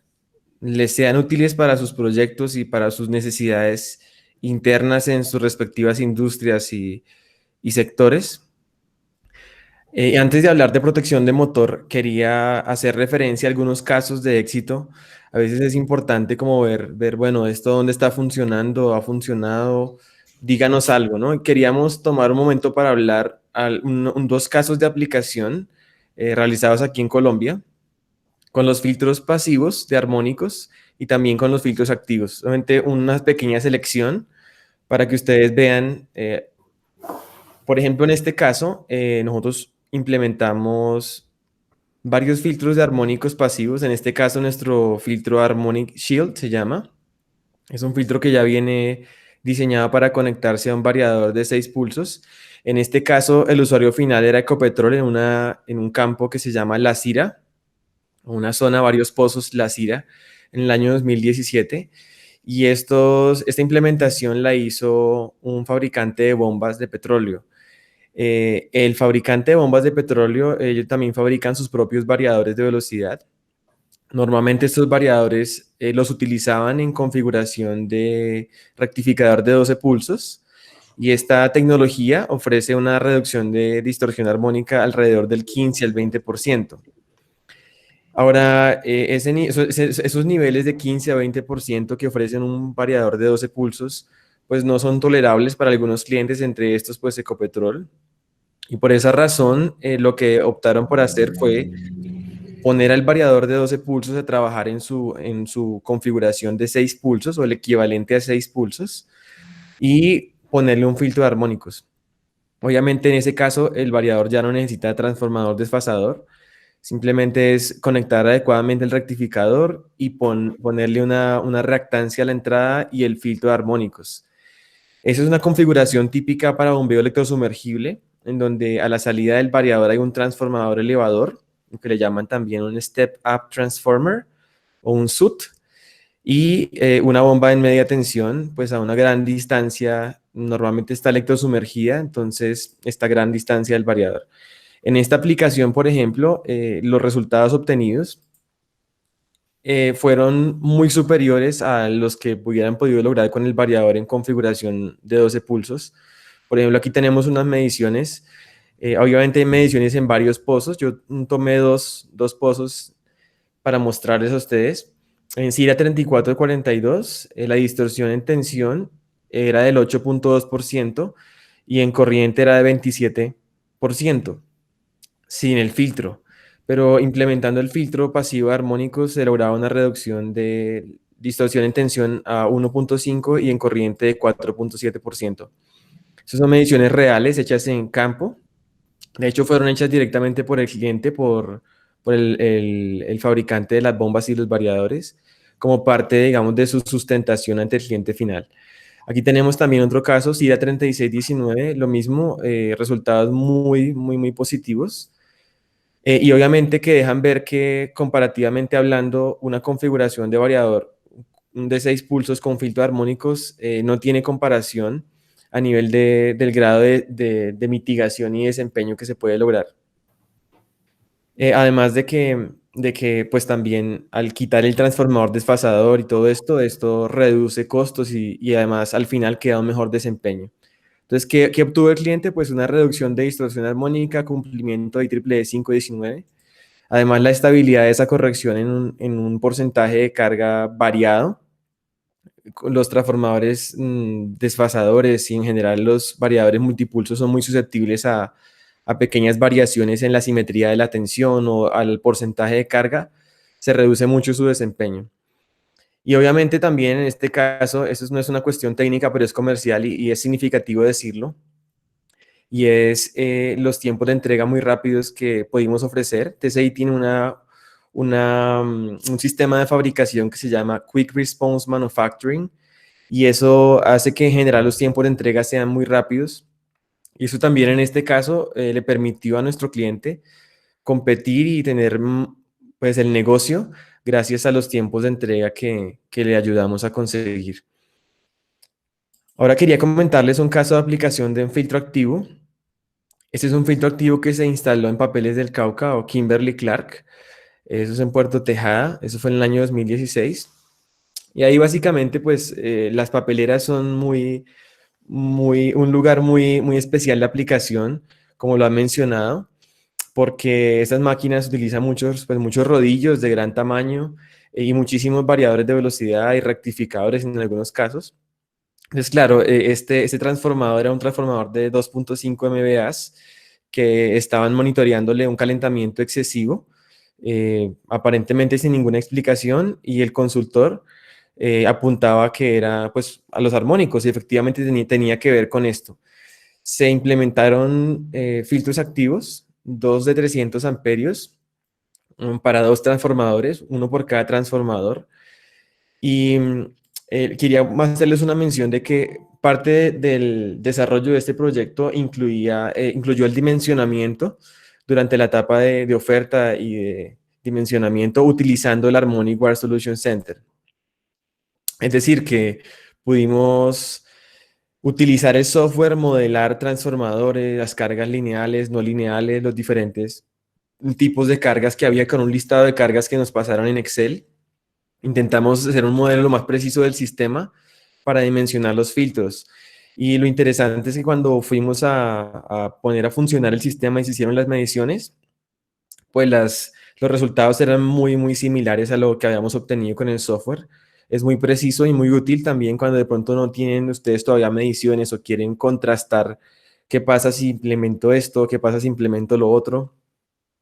les sean útiles para sus proyectos y para sus necesidades internas en sus respectivas industrias y sectores. Antes de hablar de protección de motor, quería hacer referencia a algunos casos de éxito. A veces es importante como ver, bueno, esto dónde está funcionando, ha funcionado, díganos algo, ¿no? Queríamos tomar un momento para hablar dos casos de aplicación realizados aquí en Colombia, con los filtros pasivos de armónicos y también con los filtros activos. Solamente una pequeña selección para que ustedes vean. Por ejemplo, en este caso, nosotros implementamos varios filtros de armónicos pasivos. En este caso, nuestro filtro Harmonic Shield se llama. Es un filtro que ya viene diseñado para conectarse a un variador de 6 pulsos. En este caso, el usuario final era Ecopetrol en un campo que se llama La Cira, una zona, varios pozos La Cira, en el año 2017. Y esta implementación la hizo un fabricante de bombas de petróleo. El fabricante de bombas de petróleo, ellos también fabrican sus propios variadores de velocidad. Normalmente estos variadores los utilizaban en configuración de rectificador de 12 pulsos y esta tecnología ofrece una reducción de distorsión armónica alrededor del 15 al 20%. Ahora, esos niveles de 15 a 20% que ofrecen un variador de 12 pulsos, pues no son tolerables para algunos clientes, entre estos pues Ecopetrol. Y por esa razón, lo que optaron por hacer fue poner al variador de 12 pulsos a trabajar en su configuración de 6 pulsos o el equivalente a 6 pulsos y ponerle un filtro de armónicos. Obviamente en ese caso el variador ya no necesita transformador desfasador, simplemente es conectar adecuadamente el rectificador y ponerle una reactancia a la entrada y el filtro de armónicos. Esa es una configuración típica para bombeo electrosumergible, en donde a la salida del variador hay un transformador elevador, que le llaman también un Step Up Transformer o un SUT, y una bomba en media tensión, pues a una gran distancia, normalmente está electrosumergida, entonces esta gran distancia del variador. En esta aplicación, por ejemplo, los resultados obtenidos fueron muy superiores a los que hubieran podido lograr con el variador en configuración de 12 pulsos. Por ejemplo, aquí tenemos unas mediciones. Obviamente hay mediciones en varios pozos. Yo tomé dos pozos para mostrarles a ustedes. En Siria 3442, la distorsión en tensión era del 8.2% y en corriente era de 27%, sin el filtro. Pero implementando el filtro pasivo armónico se lograba una reducción de distorsión en tensión a 1.5 y en corriente de 4.7%. Esas son mediciones reales hechas en campo. De hecho, fueron hechas directamente por el cliente, por el fabricante de las bombas y los variadores, como parte, digamos, de su sustentación ante el cliente final. Aquí tenemos también otro caso, Siria 3619, lo mismo, resultados muy positivos. Y obviamente que dejan ver que comparativamente hablando, una configuración de variador de 6 pulsos con filtro de armónicos no tiene comparación a nivel del grado de mitigación y desempeño que se puede lograr. Además de que pues también al quitar el transformador desfasador y todo esto reduce costos y además al final queda un mejor desempeño. Entonces, ¿qué obtuvo el cliente? Pues una reducción de distorsión armónica, cumplimiento de IEEE 519. Además, la estabilidad de esa corrección en un porcentaje de carga variado. Los transformadores desfasadores y en general los variadores multipulsos son muy susceptibles a pequeñas variaciones en la simetría de la tensión o al porcentaje de carga. Se reduce mucho su desempeño. Y obviamente también en este caso, eso no es una cuestión técnica, pero es comercial y es significativo decirlo, y es los tiempos de entrega muy rápidos que pudimos ofrecer. TCI tiene un sistema de fabricación que se llama Quick Response Manufacturing, y eso hace que en general los tiempos de entrega sean muy rápidos. Y eso también en este caso le permitió a nuestro cliente competir y tener pues el negocio gracias a los tiempos de entrega que le ayudamos a conseguir. Ahora quería comentarles un caso de aplicación de un filtro activo. Este es un filtro activo que se instaló en Papeles del Cauca o Kimberly-Clark. Eso es en Puerto Tejada. Eso fue en el año 2016. Y ahí básicamente pues las papeleras son un lugar muy especial de aplicación, como lo han mencionado, porque estas máquinas utilizan muchos rodillos de gran tamaño y muchísimos variadores de velocidad y rectificadores en algunos casos. Entonces, claro, este transformador era un transformador de 2.5 MVA que estaban monitoreándole un calentamiento excesivo, aparentemente sin ninguna explicación, y el consultor apuntaba que era pues a los armónicos y efectivamente tenía que ver con esto. Se implementaron filtros activos, dos de 300 amperios para dos transformadores, uno por cada transformador. Y quería hacerles una mención de que parte del desarrollo de este proyecto incluyó el dimensionamiento durante la etapa de oferta y de dimensionamiento utilizando el Harmonic Wire Solution Center. Es decir, que pudimos utilizar el software, modelar transformadores, las cargas lineales, no lineales, los diferentes tipos de cargas que había con un listado de cargas que nos pasaron en Excel. Intentamos hacer un modelo lo más preciso del sistema para dimensionar los filtros. Y lo interesante es que cuando fuimos a poner a funcionar el sistema y se hicieron las mediciones, pues los resultados eran muy similares a lo que habíamos obtenido con el software. Es muy preciso y muy útil también cuando de pronto no tienen ustedes todavía mediciones o quieren contrastar qué pasa si implemento esto, qué pasa si implemento lo otro.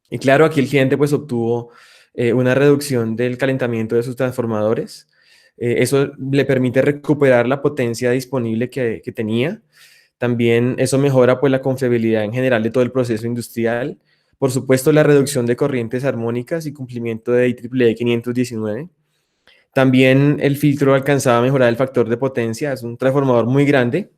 Y claro, aquí el cliente pues obtuvo una reducción del calentamiento de sus transformadores. Eso le permite recuperar la potencia disponible que tenía. También eso mejora pues la confiabilidad en general de todo el proceso industrial. Por supuesto, la reducción de corrientes armónicas y cumplimiento de IEEE 519. También el filtro alcanzaba a mejorar el factor de potencia. Es un transformador muy grande,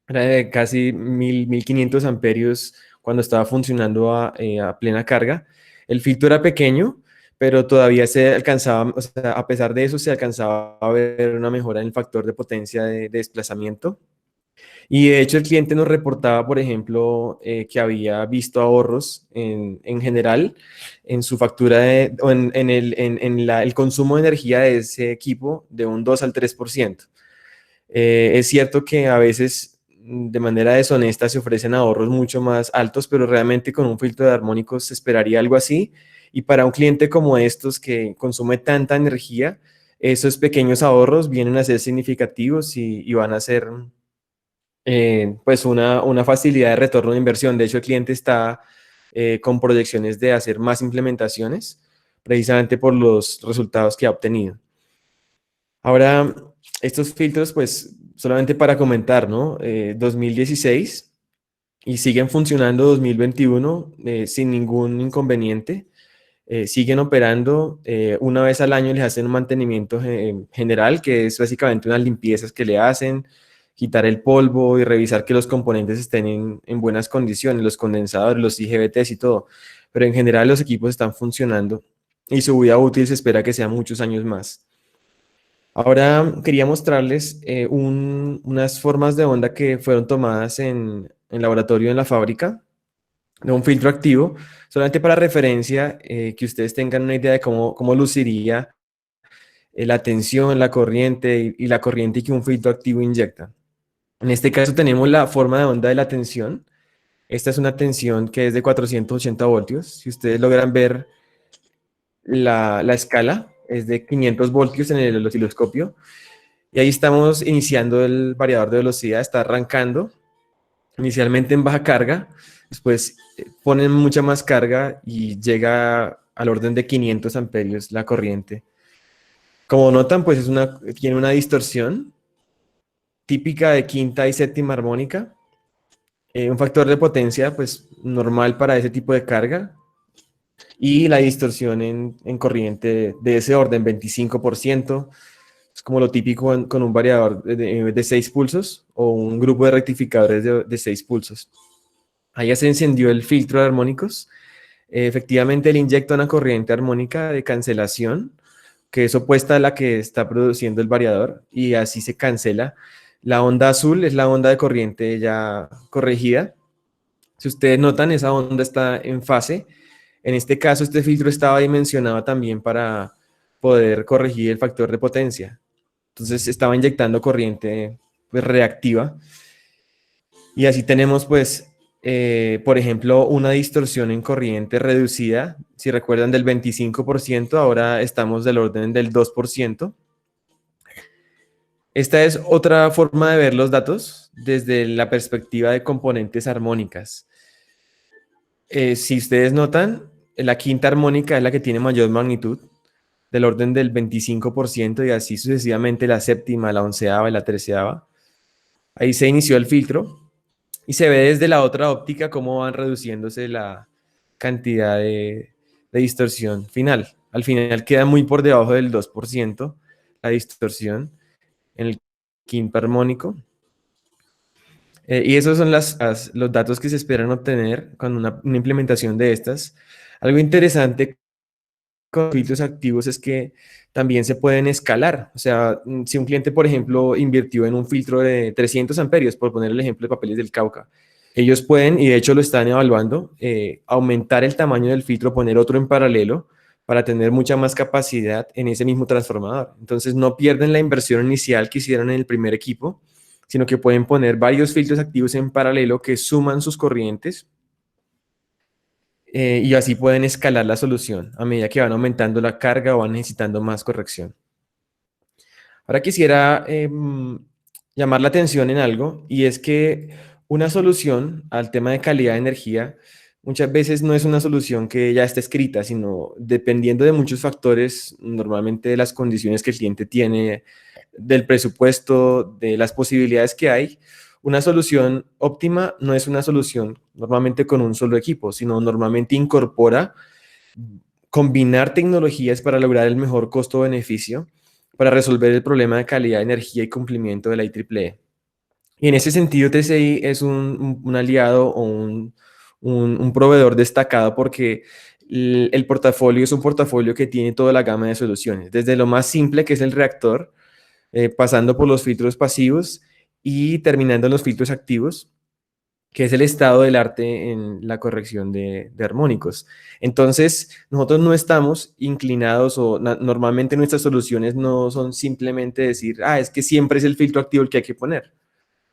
era de casi 1500 amperios cuando estaba funcionando a plena carga. El filtro era pequeño, pero todavía se alcanzaba, o sea, a pesar de eso, se alcanzaba a ver una mejora en el factor de potencia de desplazamiento. Y de hecho el cliente nos reportaba, por ejemplo, que había visto ahorros en general en su factura o el consumo de energía de ese equipo de un 2 al 3%. Es cierto que a veces de manera deshonesta se ofrecen ahorros mucho más altos, pero realmente con un filtro de armónicos se esperaría algo así. Y para un cliente como estos que consume tanta energía, esos pequeños ahorros vienen a ser significativos y van a ser pues una facilidad de retorno de inversión. De hecho, el cliente está con proyecciones de hacer más implementaciones precisamente por los resultados que ha obtenido. Ahora, estos filtros, pues solamente para comentar, ¿no? 2016 y siguen funcionando 2021 sin ningún inconveniente. Siguen operando una vez al año, les hacen un mantenimiento general, que es básicamente unas limpiezas que le hacen, quitar el polvo y revisar que los componentes estén en buenas condiciones, los condensadores, los IGBTs y todo. Pero en general los equipos están funcionando y su vida útil se espera que sea muchos años más. Ahora quería mostrarles unas formas de onda que fueron tomadas en laboratorio en la fábrica de un filtro activo, solamente para referencia, que ustedes tengan una idea de cómo luciría la tensión, la corriente y la corriente que un filtro activo inyecta. En este caso tenemos la forma de onda de la tensión. Esta es una tensión que es de 480 voltios. Si ustedes logran ver la escala, es de 500 voltios en el osciloscopio. Y ahí estamos iniciando el variador de velocidad, está arrancando inicialmente en baja carga, después ponen mucha más carga y llega al orden de 500 amperios la corriente. Como notan, pues tiene una distorsión típica de quinta y séptima armónica, un factor de potencia pues normal para ese tipo de carga y la distorsión en corriente de ese orden, 25%. Es como lo típico con un variador de 6 pulsos o un grupo de rectificadores de 6 pulsos. Ahí ya se encendió el filtro de armónicos. Efectivamente, él inyecta una corriente armónica de cancelación, que es opuesta a la que está produciendo el variador, y así se cancela. La onda azul es la onda de corriente ya corregida. Si ustedes notan, esa onda está en fase. En este caso, este filtro estaba dimensionado también para poder corregir el factor de potencia. Entonces, estaba inyectando corriente pues, reactiva. Y así tenemos, pues, por ejemplo, una distorsión en corriente reducida. Si recuerdan, del 25%, ahora estamos del orden del 2%. Esta es otra forma de ver los datos desde la perspectiva de componentes armónicas. Si ustedes notan, la quinta armónica es la que tiene mayor magnitud, del orden del 25%, y así sucesivamente la séptima, la onceava y la treceava. Ahí se inició el filtro. Y se ve desde la otra óptica cómo van reduciéndose la cantidad de distorsión final. Al final queda muy por debajo del 2% la distorsión en el quinto armónico. Y esos son los datos que se esperan obtener con una implementación de estas. Algo interesante con filtros activos es que también se pueden escalar. O sea, si un cliente, por ejemplo, invirtió en un filtro de 300 amperios, por poner el ejemplo de Papeles del Cauca, ellos pueden, y de hecho lo están evaluando, aumentar el tamaño del filtro, poner otro en paralelo para tener mucha más capacidad en ese mismo transformador. Entonces no pierden la inversión inicial que hicieron en el primer equipo, sino que pueden poner varios filtros activos en paralelo que suman sus corrientes y así pueden escalar la solución a medida que van aumentando la carga o van necesitando más corrección. Ahora quisiera llamar la atención en algo, y es que una solución al tema de calidad de energía muchas veces no es una solución que ya está escrita, sino dependiendo de muchos factores, normalmente de las condiciones que el cliente tiene, del presupuesto, de las posibilidades que hay. Una solución óptima no es una solución normalmente con un solo equipo, sino normalmente incorpora combinar tecnologías para lograr el mejor costo-beneficio para resolver el problema de calidad de energía y cumplimiento de la IEEE. Y en ese sentido, TCI es un aliado o un proveedor destacado porque el portafolio es un portafolio que tiene toda la gama de soluciones, desde lo más simple, que es el reactor, pasando por los filtros pasivos y terminando en los filtros activos, que es el estado del arte en la corrección de armónicos. Entonces, nosotros no estamos inclinados o normalmente nuestras soluciones no son simplemente decir, es que siempre es el filtro activo el que hay que poner.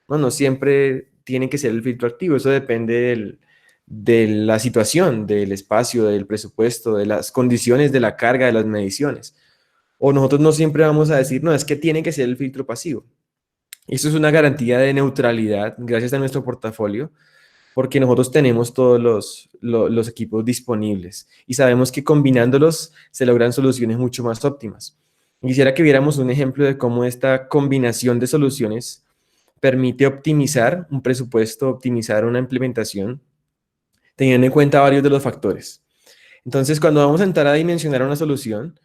No, no siempre tiene que ser el filtro activo, eso depende de la situación, del espacio, del presupuesto, de las condiciones de la carga, de las mediciones. O nosotros no siempre vamos a decir, no, es que tiene que ser el filtro pasivo. Eso es una garantía de neutralidad gracias a nuestro portafolio, porque nosotros tenemos todos los equipos disponibles y sabemos que combinándolos se logran soluciones mucho más óptimas. Quisiera que viéramos un ejemplo de cómo esta combinación de soluciones permite optimizar un presupuesto, optimizar una implementación, teniendo en cuenta varios de los factores. Entonces, cuando vamos a entrar a dimensionar una solución,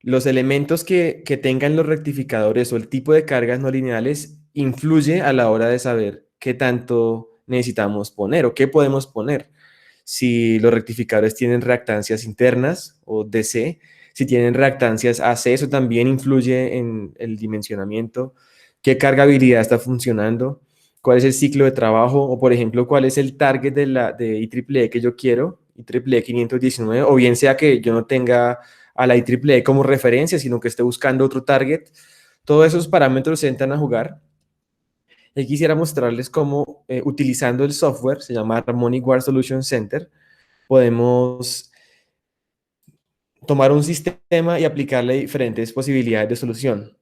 los elementos que tengan los rectificadores o el tipo de cargas no lineales influye a la hora de saber qué tanto necesitamos poner o qué podemos poner. Si los rectificadores tienen reactancias internas o DC, si tienen reactancias AC, eso también influye en el dimensionamiento, qué cargabilidad está funcionando, cuál es el ciclo de trabajo o, por ejemplo, cuál es el target de IEEE que yo quiero, IEEE 519, o bien sea que yo no tenga a la IEEE como referencia, sino que esté buscando otro target. Todos esos parámetros entran a jugar. Y quisiera mostrarles cómo, utilizando el software, se llama Harmonic Wire Solution Center, podemos tomar un sistema y aplicarle diferentes posibilidades de solución.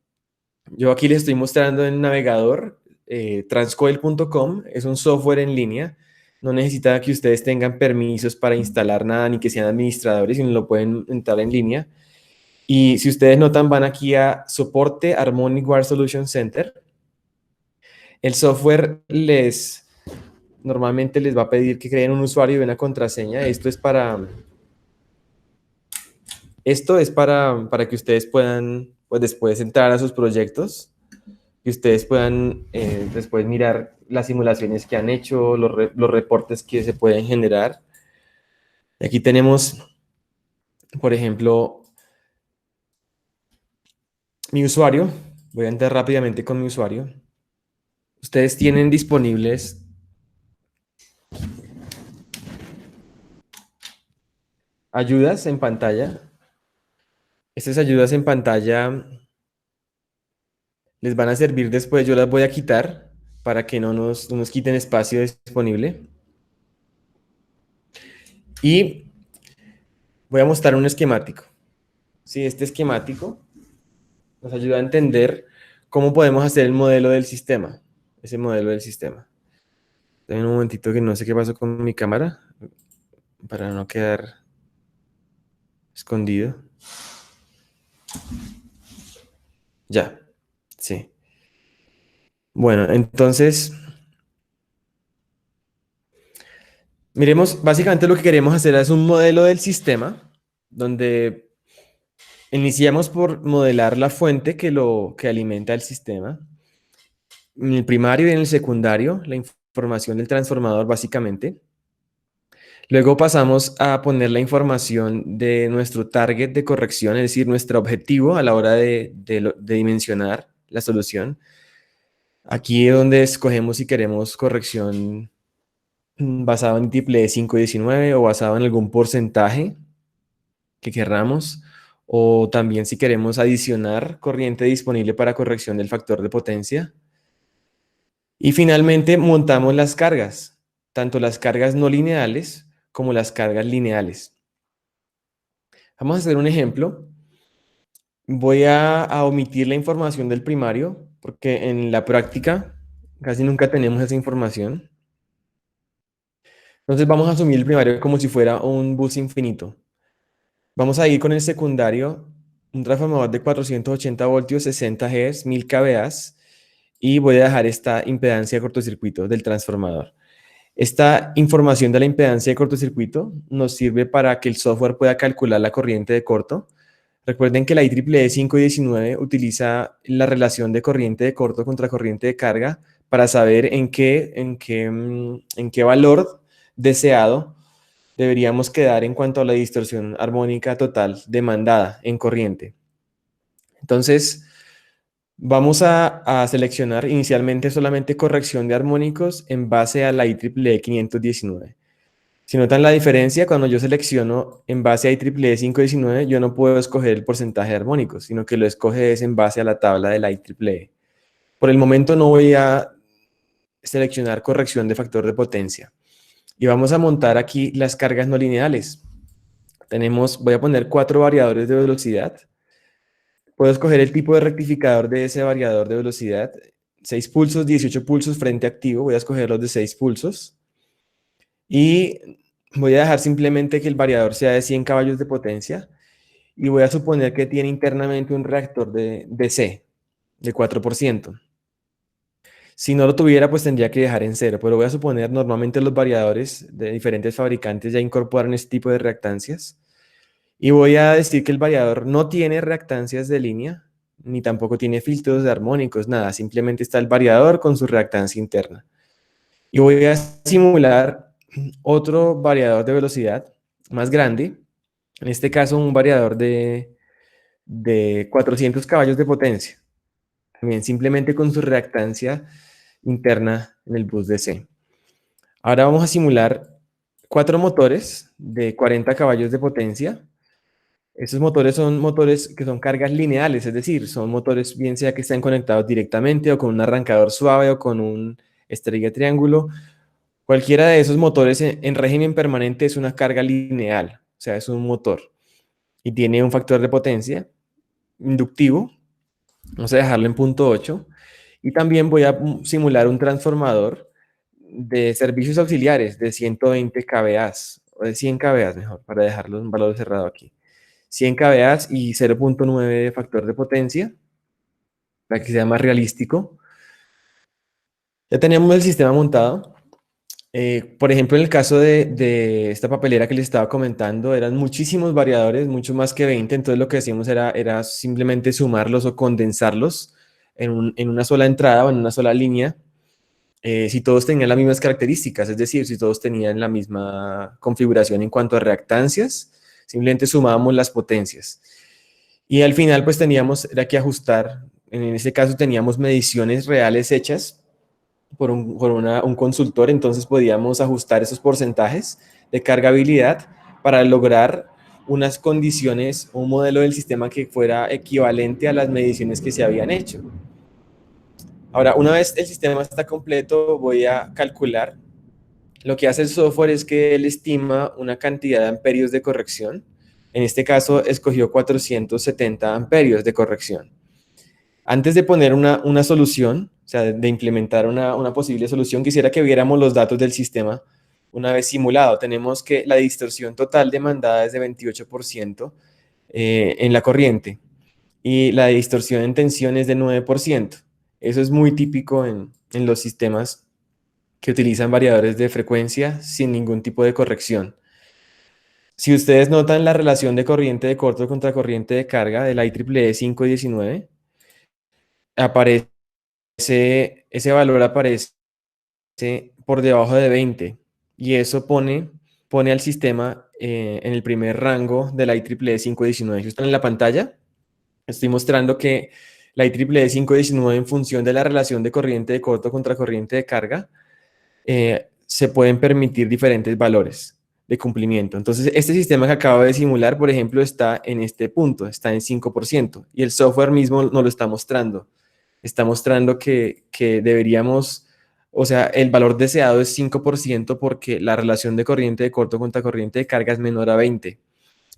Yo aquí les estoy mostrando en el navegador, transcoil.com, es un software en línea. No necesita que ustedes tengan permisos para instalar nada ni que sean administradores, sino lo pueden entrar en línea. Y si ustedes notan, van aquí a soporte Harmonic Wire Solution Center. El software normalmente les va a pedir que creen un usuario y una contraseña. Esto es para que ustedes puedan, pues, después entrar a sus proyectos, que ustedes puedan después mirar las simulaciones que han hecho, los reportes que se pueden generar. Y aquí tenemos, por ejemplo, mi usuario. Voy a entrar rápidamente con mi usuario. Ustedes tienen disponibles ayudas en pantalla. Estas ayudas en pantalla les van a servir después. Yo las voy a quitar para que no nos quiten espacio disponible. Y voy a mostrar un esquemático. Sí, este esquemático nos ayuda a entender cómo podemos hacer el modelo del sistema. Ese modelo del sistema. Denme un momentito que no sé qué pasó con mi cámara para no quedar escondido. Ya, sí. Bueno, entonces, miremos, básicamente lo que queremos hacer es un modelo del sistema donde iniciamos por modelar la fuente que alimenta el sistema. En el primario y en el secundario, la información del transformador básicamente. Luego pasamos a poner la información de nuestro target de corrección, es decir, nuestro objetivo a la hora de dimensionar la solución. Aquí es donde escogemos si queremos corrección basado en IEEE 519 o basado en algún porcentaje que querramos, o también si queremos adicionar corriente disponible para corrección del factor de potencia. Y finalmente montamos las cargas, tanto las cargas no lineales como las cargas lineales. Vamos a hacer un ejemplo. Voy a omitir la información del primario porque en la práctica Casi nunca tenemos esa información. Entonces vamos a asumir el primario como si fuera un bus infinito. Vamos a ir con el secundario, un transformador de 480 voltios, 60 Hz, 1000 kVA, y voy a dejar esta impedancia de cortocircuito del transformador. Esta información de la impedancia de cortocircuito nos sirve para que el software pueda calcular la corriente de corto. Recuerden que la IEEE 519 utiliza la relación de corriente de corto contra corriente de carga para saber en qué valor deseado deberíamos quedar en cuanto a la distorsión armónica total demandada en corriente. Entonces, vamos a seleccionar inicialmente solamente corrección de armónicos en base a la IEEE 519. Si notan la diferencia, cuando yo selecciono en base a IEEE 519, yo no puedo escoger el porcentaje de armónicos, sino que lo escoge es en base a la tabla de la IEEE. Por el momento no voy a seleccionar corrección de factor de potencia. Y vamos a montar aquí las cargas no lineales. Voy a poner 4 variadores de velocidad. Puedo escoger el tipo de rectificador de ese variador de velocidad. 6 pulsos, 18 pulsos, frente activo. Voy a escoger los de 6 pulsos. Y voy a dejar simplemente que el variador sea de 100 caballos de potencia. Y voy a suponer que tiene internamente un reactor de DC de 4%. Si no lo tuviera, pues tendría que dejar en cero, pero voy a suponer, normalmente los variadores de diferentes fabricantes ya incorporan este tipo de reactancias. Y voy a decir que el variador no tiene reactancias de línea, ni tampoco tiene filtros de armónicos, nada. Simplemente está el variador con su reactancia interna. Y voy a simular otro variador de velocidad más grande. En este caso, un variador de 400 caballos de potencia. También simplemente con su reactancia interna en el bus DC. Ahora vamos a simular 4 motores de 40 caballos de potencia. Estos motores son motores que son cargas lineales, es decir, son motores bien sea que estén conectados directamente o con un arrancador suave o con un estrella triángulo. Cualquiera de esos motores en régimen permanente es una carga lineal, o sea, es un motor y tiene un factor de potencia inductivo. Vamos a dejarlo en 0.8. Y también voy a simular un transformador de servicios auxiliares de 120 kVA, o de 100 kVA mejor, para dejarlo en valor cerrado aquí. 100 kVA y 0.9 de factor de potencia, para que sea más realístico. Ya tenemos el sistema montado. Por ejemplo, en el caso de esta papelera que les estaba comentando, eran muchísimos variadores, mucho más que 20, entonces lo que hacíamos era simplemente sumarlos o condensarlos en una sola entrada o en una sola línea, si todos tenían las mismas características, es decir, si todos tenían la misma configuración en cuanto a reactancias, simplemente sumábamos las potencias. Y al final pues era que ajustar, en este caso teníamos mediciones reales hechas por un consultor, entonces podíamos ajustar esos porcentajes de cargabilidad para lograr unas condiciones, un modelo del sistema que fuera equivalente a las mediciones que se habían hecho. Ahora, una vez el sistema está completo, voy a calcular. Lo que hace el software es que él estima una cantidad de amperios de corrección. En este caso, escogió 470 amperios de corrección. Antes de poner una solución, o sea, de implementar una posible solución, quisiera que viéramos los datos del sistema una vez simulado. Tenemos que la distorsión total demandada es de 28% en la corriente y la distorsión en tensión es de 9%. Eso es muy típico en los sistemas que utilizan variadores de frecuencia sin ningún tipo de corrección. Si ustedes notan la relación de corriente de corto contra corriente de carga de la IEEE 519, ese valor aparece por debajo de 20 y eso pone al sistema en el primer rango de la IEEE 519. Si están en la pantalla, estoy mostrando que la IEEE 519 en función de la relación de corriente de corto contra corriente de carga se pueden permitir diferentes valores de cumplimiento. Entonces, este sistema que acabo de simular, por ejemplo, está en este punto, está en 5%, y el software mismo nos lo está mostrando. Está mostrando que deberíamos, o sea, el valor deseado es 5% porque la relación de corriente de corto contra corriente de carga es menor a 20.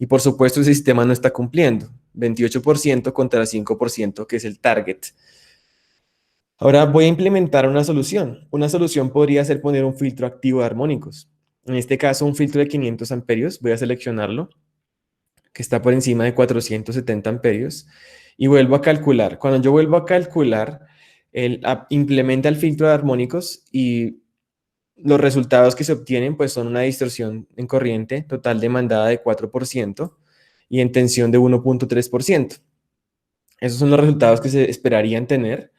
Y por supuesto, ese sistema no está cumpliendo. 28% contra 5%, que es el target. Ahora voy a implementar una solución. Una solución podría ser poner un filtro activo de armónicos. En este caso, un filtro de 500 amperios. Voy a seleccionarlo, que está por encima de 470 amperios. Y vuelvo a calcular. Cuando yo vuelvo a calcular, él implementa el filtro de armónicos y los resultados que se obtienen pues son una distorsión en corriente total demandada de 4% y en tensión de 1,3%. Esos son los resultados que se esperarían tener.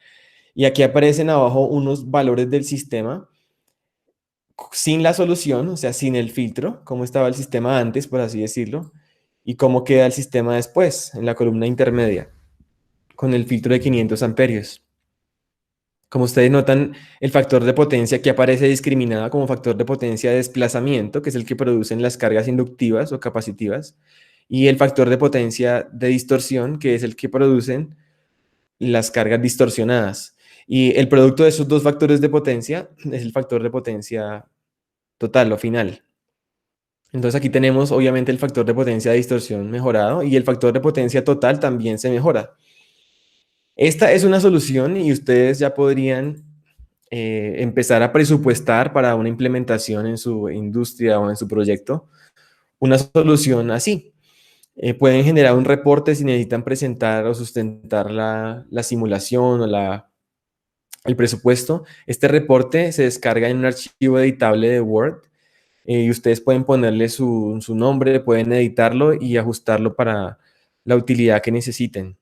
Y aquí aparecen abajo unos valores del sistema sin la solución, o sea, sin el filtro, cómo estaba el sistema antes, por así decirlo, y cómo queda el sistema después, en la columna intermedia, con el filtro de 500 amperios. Como ustedes notan, el factor de potencia que aparece discriminado como factor de potencia de desplazamiento, que es el que producen las cargas inductivas o capacitivas, y el factor de potencia de distorsión, que es el que producen las cargas distorsionadas. Y el producto de esos dos factores de potencia es el factor de potencia total o final. Entonces aquí tenemos obviamente el factor de potencia de distorsión mejorado y el factor de potencia total también se mejora. Esta es una solución y ustedes ya podrían empezar a presupuestar para una implementación en su industria o en su proyecto una solución así. Pueden generar un reporte si necesitan presentar o sustentar la simulación o el presupuesto. Este reporte se descarga en un archivo editable de Word y ustedes pueden ponerle su nombre, pueden editarlo y ajustarlo para la utilidad que necesiten.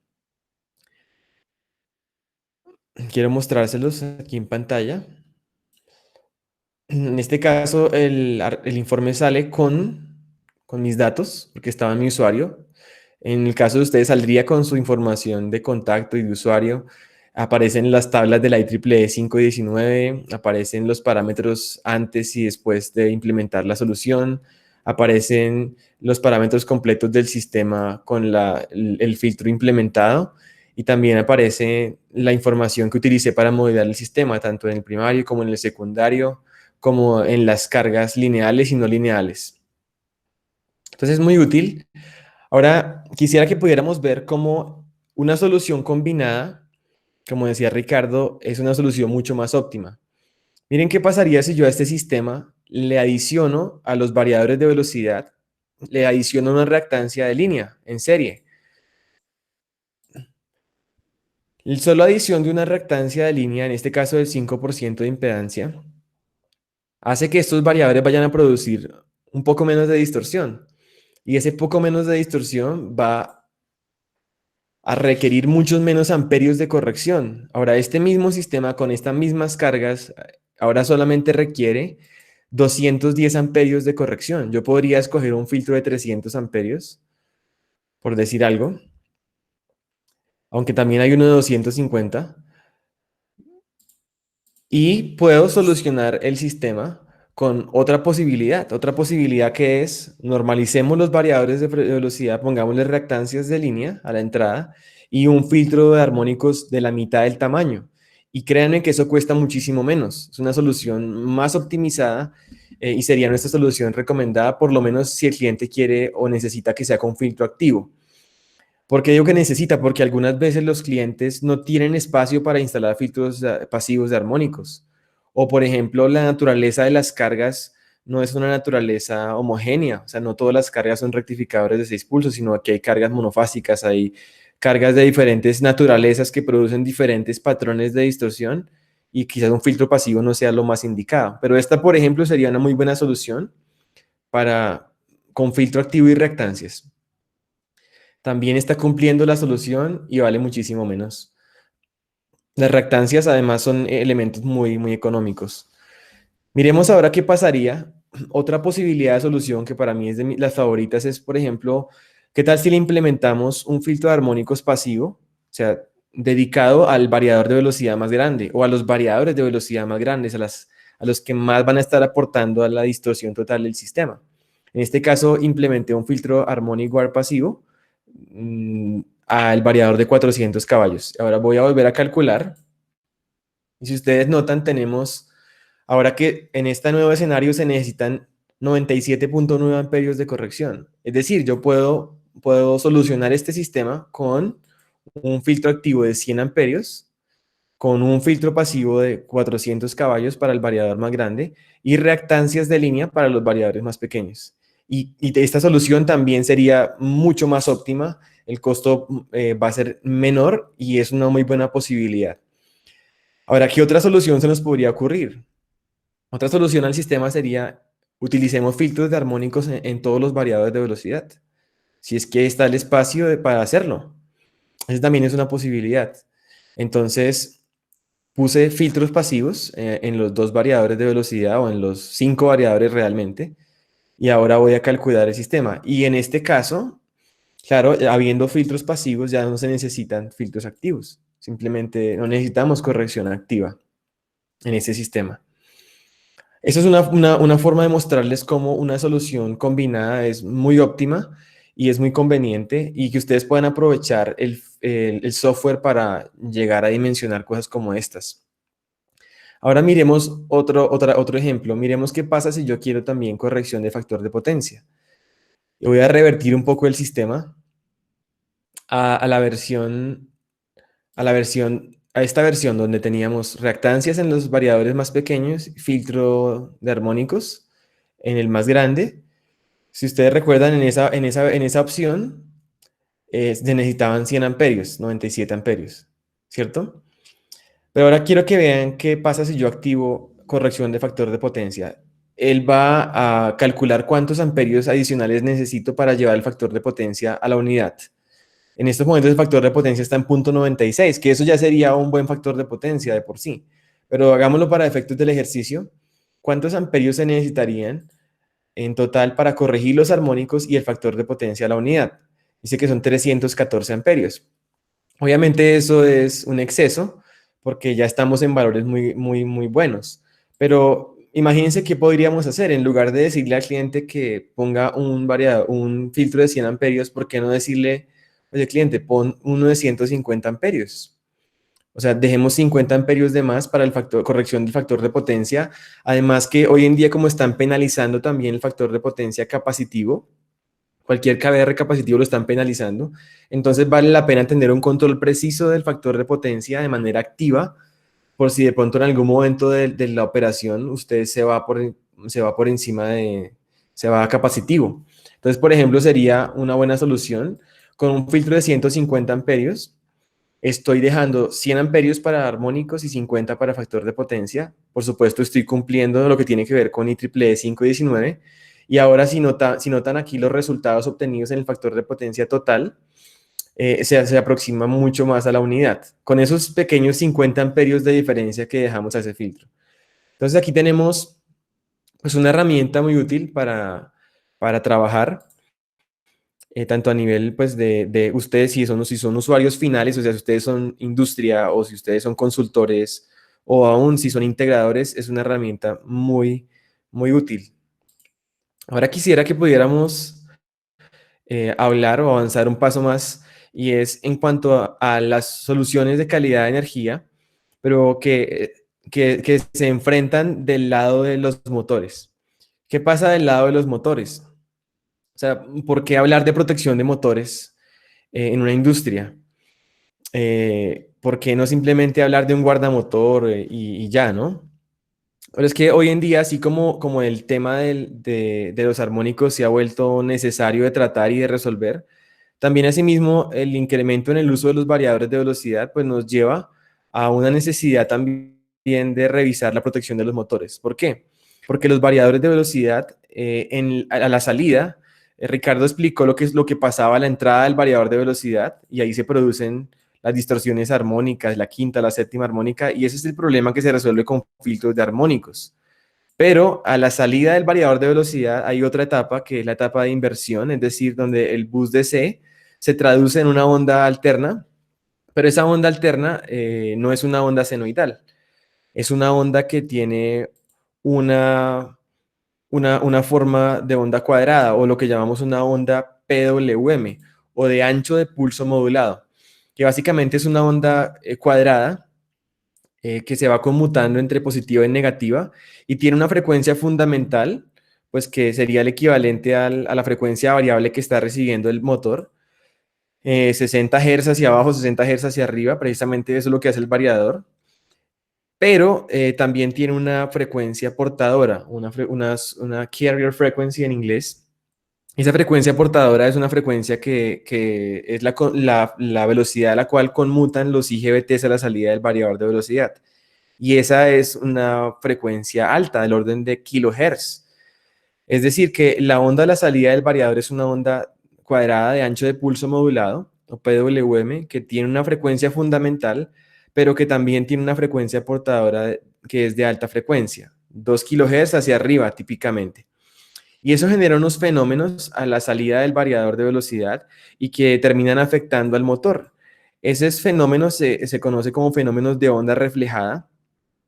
Quiero mostrárselos aquí en pantalla. En este caso, el informe sale con mis datos, porque estaba en mi usuario. En el caso de ustedes, saldría con su información de contacto y de usuario. Aparecen las tablas de la IEEE 519, aparecen los parámetros antes y después de implementar la solución, aparecen los parámetros completos del sistema con el filtro implementado y también aparece la información que utilicé para modelar el sistema, tanto en el primario como en el secundario, como en las cargas lineales y no lineales. Entonces es muy útil. Ahora, quisiera que pudiéramos ver cómo una solución combinada, como decía Ricardo, es una solución mucho más óptima. Miren qué pasaría si yo a este sistema le adiciono a los variadores de velocidad, le adiciono una reactancia de línea en serie. La sola adición de una reactancia de línea, en este caso del 5% de impedancia, hace que estos variadores vayan a producir un poco menos de distorsión. Y ese poco menos de distorsión va a requerir muchos menos amperios de corrección. Ahora, este mismo sistema con estas mismas cargas, ahora solamente requiere 210 amperios de corrección. Yo podría escoger un filtro de 300 amperios, por decir algo, aunque también hay uno de 250. Y puedo solucionar el sistema con otra posibilidad que es normalicemos los variadores de velocidad, pongámosle reactancias de línea a la entrada y un filtro de armónicos de la mitad del tamaño. Y créanme que eso cuesta muchísimo menos. Es una solución más optimizada y sería nuestra solución recomendada, por lo menos si el cliente quiere o necesita que sea con filtro activo. ¿Por qué digo que necesita? Porque algunas veces los clientes no tienen espacio para instalar filtros pasivos de armónicos. O, por ejemplo, la naturaleza de las cargas no es una naturaleza homogénea. O sea, no todas las cargas son rectificadores de 6 pulsos, sino que hay cargas monofásicas, hay cargas de diferentes naturalezas que producen diferentes patrones de distorsión y quizás un filtro pasivo no sea lo más indicado. Pero esta, por ejemplo, sería una muy buena solución con filtro activo y reactancias. También está cumpliendo la solución y vale muchísimo menos. Las reactancias además son elementos muy, muy económicos. Miremos ahora qué pasaría. Otra posibilidad de solución que para mí es de las favoritas es, por ejemplo, ¿qué tal si le implementamos un filtro de armónicos pasivo? O sea, dedicado al variador de velocidad más grande o a los variadores de velocidad más grandes, a los que más van a estar aportando a la distorsión total del sistema. En este caso, implementé un filtro Harmonic Wire pasivo al variador de 400 caballos. Ahora voy a volver a calcular. Y si ustedes notan, tenemos, ahora que en este nuevo escenario se necesitan 97,9 amperios de corrección. Es decir, yo puedo solucionar este sistema con un filtro activo de 100 amperios con un filtro pasivo de 400 caballos para el variador más grande y reactancias de línea para los variadores más pequeños. Y esta solución también sería mucho más óptima, el costo va a ser menor y es una muy buena posibilidad. Ahora, ¿qué otra solución se nos podría ocurrir? Otra solución al sistema sería utilicemos filtros de armónicos en todos los variadores de velocidad, si es que está el espacio para hacerlo. Esa también es una posibilidad. Entonces, puse filtros pasivos en los 2 variadores de velocidad o en los 5 variadores realmente, y ahora voy a calcular el sistema. Y en este caso, claro, habiendo filtros pasivos ya no se necesitan filtros activos. Simplemente no necesitamos corrección activa en este sistema. Eso es una forma de mostrarles cómo una solución combinada es muy óptima y es muy conveniente y que ustedes puedan aprovechar el software para llegar a dimensionar cosas como estas. Ahora miremos otro ejemplo. Miremos qué pasa si yo quiero también corrección de factor de potencia. Voy a revertir un poco el sistema a la versión, a esta versión donde teníamos reactancias en los variadores más pequeños, filtro de armónicos en el más grande. Si ustedes recuerdan, en esa opción se necesitaban 100 amperios, 97 amperios, ¿cierto? Pero ahora quiero que vean qué pasa si yo activo corrección de factor de potencia. Él va a calcular cuántos amperios adicionales necesito para llevar el factor de potencia a la unidad. En estos momentos el factor de potencia está en 0.96, que eso ya sería un buen factor de potencia de por sí. Pero hagámoslo para efectos del ejercicio. ¿Cuántos amperios se necesitarían en total para corregir los armónicos y el factor de potencia a la unidad? Dice que son 314 amperios. Obviamente eso es un exceso, porque ya estamos en valores muy buenos. Pero imagínense qué podríamos hacer. En lugar de decirle al cliente que ponga un filtro de 100 amperios, ¿por qué no decirle, oye, cliente, pon uno de 150 amperios? O sea, dejemos 50 amperios de más para corrección del factor de potencia. Además que hoy en día, como están penalizando también el factor de potencia capacitivo, cualquier KBR capacitivo lo están penalizando. Entonces vale la pena tener un control preciso del factor de potencia de manera activa, por si de pronto en algún momento de la operación usted se va por encima se va a capacitivo. Entonces, por ejemplo, sería una buena solución con un filtro de 150 amperios. Estoy dejando 100 amperios para armónicos y 50 para factor de potencia. Por supuesto, estoy cumpliendo lo que tiene que ver con IEEE 519. Y ahora, si notan aquí los resultados obtenidos en el factor de potencia total, se aproxima mucho más a la unidad, con esos pequeños 50 amperios de diferencia que dejamos a ese filtro. Entonces, aquí tenemos pues, una herramienta muy útil para trabajar, tanto a nivel pues, de ustedes, si son usuarios finales, o sea, si ustedes son industria o si ustedes son consultores o aún si son integradores, es una herramienta muy útil. Ahora quisiera que pudiéramos hablar o avanzar un paso más y es en cuanto a las soluciones de calidad de energía, pero que se enfrentan del lado de los motores. ¿Qué pasa del lado de los motores? O sea, ¿por qué hablar de protección de motores en una industria? ¿Por qué no simplemente hablar de un guardamotor y ya, no? Pero es que hoy en día, así como el tema de los armónicos se ha vuelto necesario de tratar y de resolver, también asimismo el incremento en el uso de los variadores de velocidad pues nos lleva a una necesidad también de revisar la protección de los motores. ¿Por qué? Porque los variadores de velocidad a la salida, Ricardo explicó lo que es lo que pasaba a la entrada del variador de velocidad y ahí se producen las distorsiones armónicas, la quinta, la séptima armónica, y ese es el problema que se resuelve con filtros de armónicos. Pero a la salida del variador de velocidad hay otra etapa que es la etapa de inversión, es decir, donde el bus DC se traduce en una onda alterna, pero esa onda alterna no es una onda senoidal, es una onda que tiene una forma de onda cuadrada o lo que llamamos una onda PWM o de ancho de pulso modulado, que básicamente es una onda cuadrada que se va conmutando entre positiva y negativa y tiene una frecuencia fundamental, pues que sería el equivalente a la frecuencia variable que está recibiendo el motor, 60 Hz hacia abajo, 60 Hz hacia arriba, precisamente eso es lo que hace el variador. pero también tiene una frecuencia portadora, una carrier frequency en inglés. Esa frecuencia portadora es una frecuencia que es la velocidad a la cual conmutan los IGBTs a la salida del variador de velocidad. Y esa es una frecuencia alta, del orden de kilohertz. Es decir, que la onda a la salida del variador es una onda cuadrada de ancho de pulso modulado, o PWM, que tiene una frecuencia fundamental, pero que también tiene una frecuencia portadora que es de alta frecuencia, 2 kilohertz hacia arriba típicamente. Y eso genera unos fenómenos a la salida del variador de velocidad y que terminan afectando al motor. Esos fenómenos se conoce como fenómenos de onda reflejada.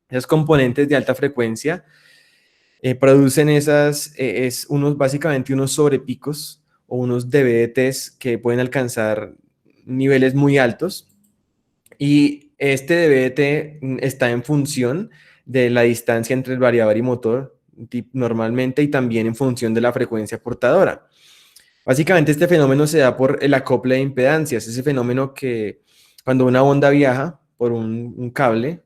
Esos componentes de alta frecuencia producen básicamente unos sobrepicos o unos DVDTs que pueden alcanzar niveles muy altos. Y este DVT está en función de la distancia entre el variador y motor normalmente, y también en función de la frecuencia portadora. Básicamente este fenómeno se da por el acople de impedancias, ese fenómeno que cuando una onda viaja por un cable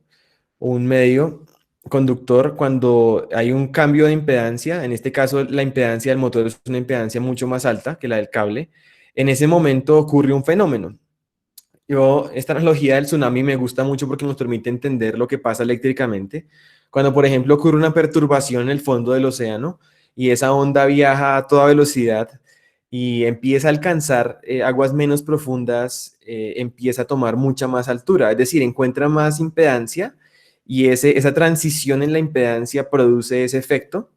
o un medio conductor, cuando hay un cambio de impedancia, en este caso la impedancia del motor es una impedancia mucho más alta que la del cable, en ese momento ocurre un fenómeno. Esta analogía del tsunami me gusta mucho porque nos permite entender lo que pasa eléctricamente. Cuando, por ejemplo, ocurre una perturbación en el fondo del océano y esa onda viaja a toda velocidad y empieza a alcanzar aguas menos profundas, empieza a tomar mucha más altura, es decir, encuentra más impedancia y esa transición en la impedancia produce ese efecto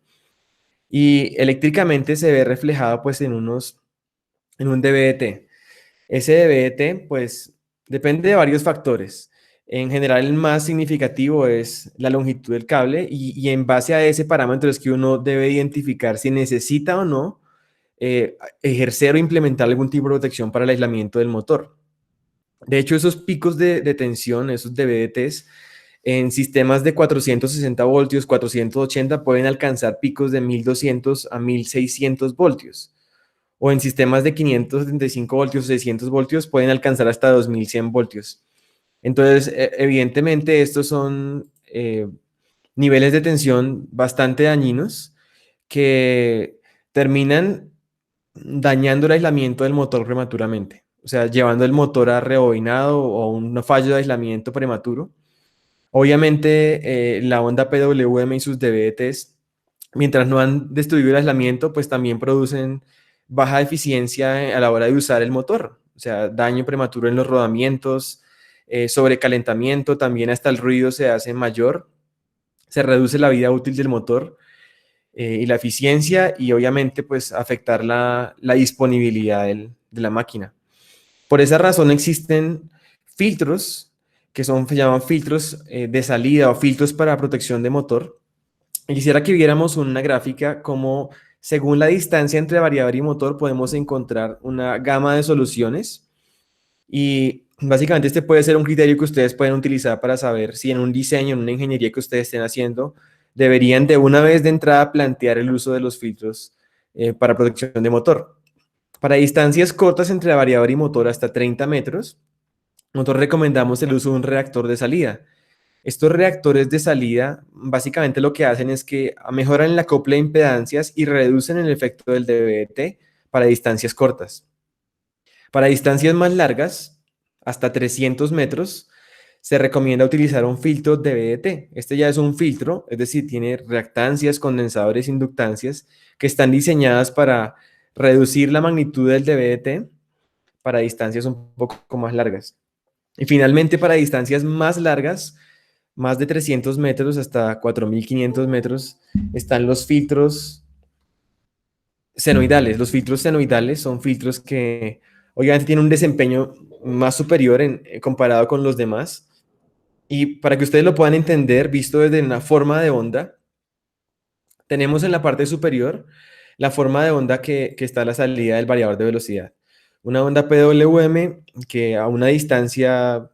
y eléctricamente se ve reflejado pues en un DVT. Ese DVT, pues, depende de varios factores. En general, el más significativo es la longitud del cable y en base a ese parámetro es que uno debe identificar si necesita o no ejercer o implementar algún tipo de protección para el aislamiento del motor. De hecho, esos picos de tensión, esos DVTs, en sistemas de 460 voltios, 480, pueden alcanzar picos de 1200 a 1600 voltios. O en sistemas de 575 voltios o 600 voltios pueden alcanzar hasta 2100 voltios. Entonces, evidentemente, estos son niveles de tensión bastante dañinos que terminan dañando el aislamiento del motor prematuramente. O sea, llevando el motor a rebobinado o un fallo de aislamiento prematuro. Obviamente, la onda PWM y sus DVTs, mientras no han destruido el aislamiento, pues también producen baja eficiencia a la hora de usar el motor. O sea, daño prematuro en los rodamientos, sobrecalentamiento, también hasta el ruido se hace mayor, se reduce la vida útil del motor y la eficiencia y obviamente pues afectar la disponibilidad de la máquina. Por esa razón existen filtros que se llaman filtros de salida o filtros para protección de motor. Y quisiera que viéramos una gráfica como según la distancia entre variador y motor podemos encontrar una gama de soluciones y básicamente este puede ser un criterio que ustedes pueden utilizar para saber si en un diseño, en una ingeniería que ustedes estén haciendo, deberían de una vez de entrada plantear el uso de los filtros para protección de motor. Para distancias cortas entre variador y motor hasta 30 metros, nosotros recomendamos el uso de un reactor de salida. Estos reactores de salida básicamente lo que hacen es que mejoran el acople de impedancias y reducen el efecto del DVT para distancias cortas. Para distancias más largas, hasta 300 metros, se recomienda utilizar un filtro DVT. Este ya es un filtro, es decir, tiene reactancias, condensadores, inductancias que están diseñadas para reducir la magnitud del DVT para distancias un poco más largas. Y finalmente, para distancias más largas, más de 300 metros hasta 4500 metros, están los filtros senoidales. Los filtros senoidales son filtros que obviamente tienen un desempeño más superior comparado con los demás. Y para que ustedes lo puedan entender, visto desde una forma de onda, tenemos en la parte superior la forma de onda que está a la salida del variador de velocidad. Una onda PWM que a una distancia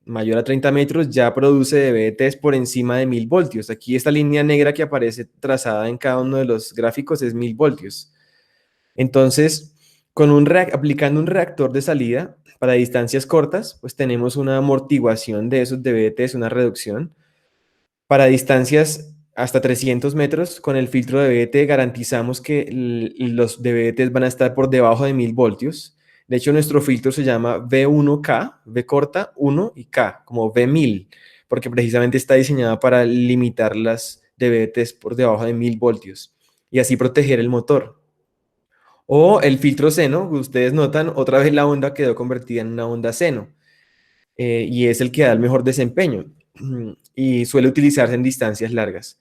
mayor a 30 metros ya produce DVTs por encima de 1000 voltios. Aquí esta línea negra que aparece trazada en cada uno de los gráficos es 1000 voltios. Entonces, aplicando un reactor de salida para distancias cortas, pues tenemos una amortiguación de esos DVTs, una reducción. Para distancias hasta 300 metros, con el filtro de DVT garantizamos que los DVTs van a estar por debajo de 1000 voltios. De hecho, nuestro filtro se llama V1K, V corta 1 y K, como V1000, porque precisamente está diseñada para limitar las DVTs por debajo de 1000 voltios y así proteger el motor. O el filtro seno, ustedes notan, otra vez la onda quedó convertida en una onda seno y es el que da el mejor desempeño y suele utilizarse en distancias largas.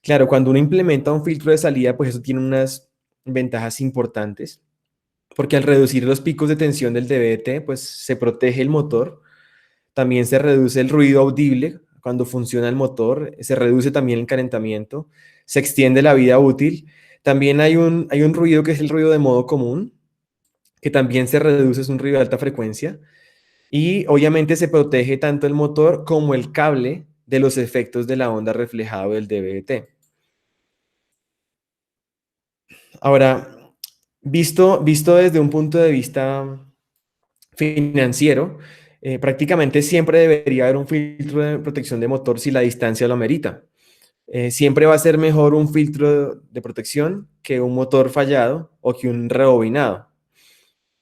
Claro, cuando uno implementa un filtro de salida, pues eso tiene unas ventajas importantes, porque al reducir los picos de tensión del DVT, pues se protege el motor, también se reduce el ruido audible cuando funciona el motor, se reduce también el calentamiento, se extiende la vida útil. También hay un ruido que es el ruido de modo común, que también se reduce, es un ruido de alta frecuencia. Y obviamente se protege tanto el motor como el cable de los efectos de la onda reflejada del DVT. Ahora, visto desde un punto de vista financiero, prácticamente siempre debería haber un filtro de protección de motor si la distancia lo amerita. Siempre va a ser mejor un filtro de protección que un motor fallado o que un rebobinado.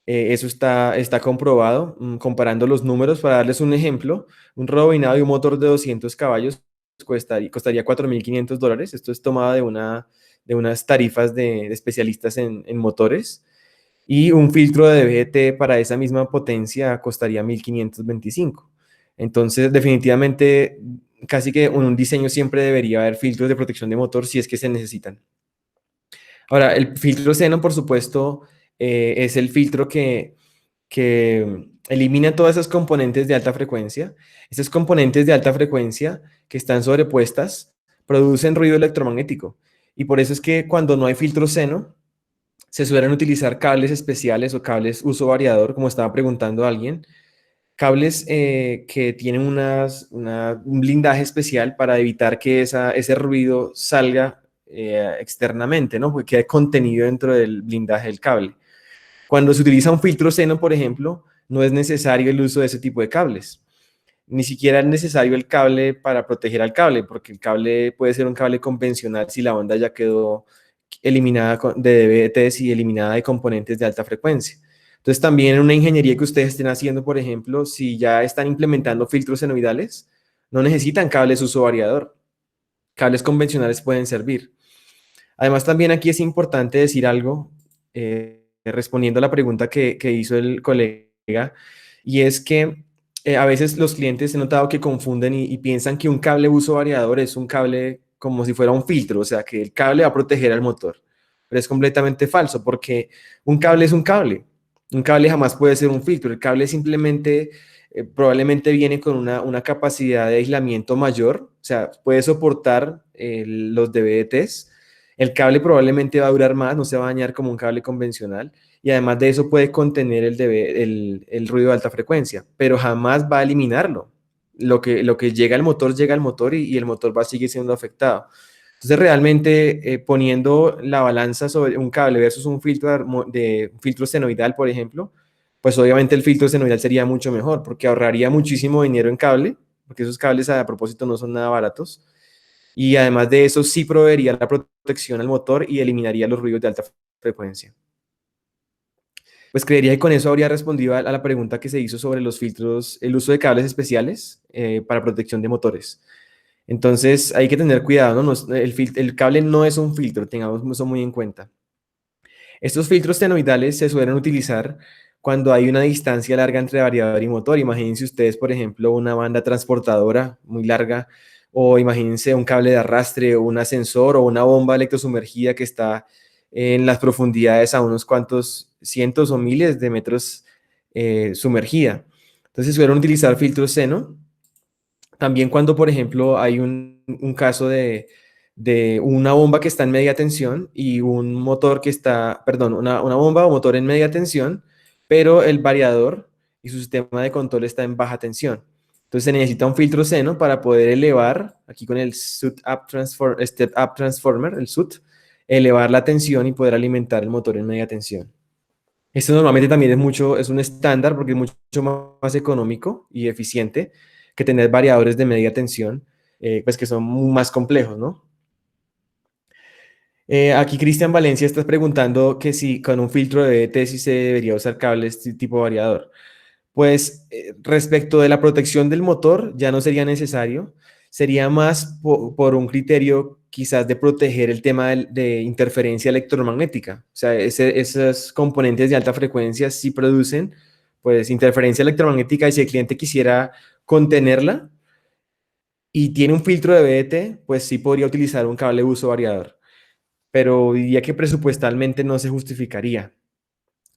Eso está comprobado. Comparando los números, para darles un ejemplo, un rebobinado y un motor de 200 caballos costaría $4.500. Esto es tomado de unas tarifas de especialistas en motores. Y un filtro de DVT para esa misma potencia costaría 1.525. Entonces, definitivamente, casi que en un diseño siempre debería haber filtros de protección de motor si es que se necesitan. Ahora, el filtro Xenon, por supuesto, es el filtro que elimina todas esas componentes de alta frecuencia. Esas componentes de alta frecuencia que están sobrepuestas producen ruido electromagnético. Y por eso es que cuando no hay filtro Xenon, se suelen utilizar cables especiales o cables uso variador, como estaba preguntando alguien, cables que tienen un blindaje especial para evitar que ese ruido salga externamente, ¿no? Porque quede contenido dentro del blindaje del cable. Cuando se utiliza un filtro Xenon, por ejemplo, no es necesario el uso de ese tipo de cables. Ni siquiera es necesario el cable para proteger al cable, porque el cable puede ser un cable convencional si la onda ya quedó eliminada de DVTs y eliminada de componentes de alta frecuencia. Entonces, también en una ingeniería que ustedes estén haciendo, por ejemplo, si ya están implementando filtros senoidales, no necesitan cables uso variador. Cables convencionales pueden servir. Además, también aquí es importante decir algo, respondiendo a la pregunta que hizo el colega, y es que a veces los clientes he notado que confunden y piensan que un cable uso variador es un cable como si fuera un filtro, o sea, que el cable va a proteger al motor. Pero es completamente falso, porque un cable es un cable. Un cable jamás puede ser un filtro. El cable simplemente probablemente viene con una capacidad de aislamiento mayor, o sea, puede soportar los DVTs. El cable probablemente va a durar más, no se va a dañar como un cable convencional y además de eso puede contener el ruido de alta frecuencia, pero jamás va a eliminarlo. Lo que llega al motor y el motor va a seguir siendo afectado. Entonces, realmente poniendo la balanza sobre un cable versus un filtro senoidal, por ejemplo, pues obviamente el filtro senoidal sería mucho mejor porque ahorraría muchísimo dinero en cable, porque esos cables a propósito no son nada baratos. Y además de eso, sí proveería la protección al motor y eliminaría los ruidos de alta frecuencia. Pues creería que con eso habría respondido a la pregunta que se hizo sobre los filtros, el uso de cables especiales para protección de motores. Entonces hay que tener cuidado, ¿no? El cable no es un filtro, tengamos eso muy en cuenta. Estos filtros senoidales se suelen utilizar cuando hay una distancia larga entre variador y motor. Imagínense ustedes, por ejemplo, una banda transportadora muy larga, o imagínense un cable de arrastre, o un ascensor, o una bomba electrosumergida que está en las profundidades a unos cuantos cientos o miles de metros sumergida. Entonces suelen utilizar filtros seno. También cuando, por ejemplo, hay un caso de una bomba que está en media tensión y un motor que está, perdón, una bomba o motor en media tensión, pero el variador y su sistema de control está en baja tensión. Entonces se necesita un filtro seno para poder elevar, aquí con el Step Up Transformer, el SUT, elevar la tensión y poder alimentar el motor en media tensión. Esto normalmente también es un estándar porque es mucho más económico y eficiente que tener variadores de media tensión. pues que son más complejos, ¿no? Aquí Cristian Valencia está preguntando que si con un filtro de BT si se debería usar cables tipo variador. Pues respecto de la protección del motor, ya no sería necesario. Sería más por un criterio quizás de proteger el tema de interferencia electromagnética. O sea, esos componentes de alta frecuencia sí producen pues interferencia electromagnética y si el cliente quisiera contenerla y tiene un filtro de BT, pues sí podría utilizar un cable de uso variador. Pero diría que presupuestalmente no se justificaría.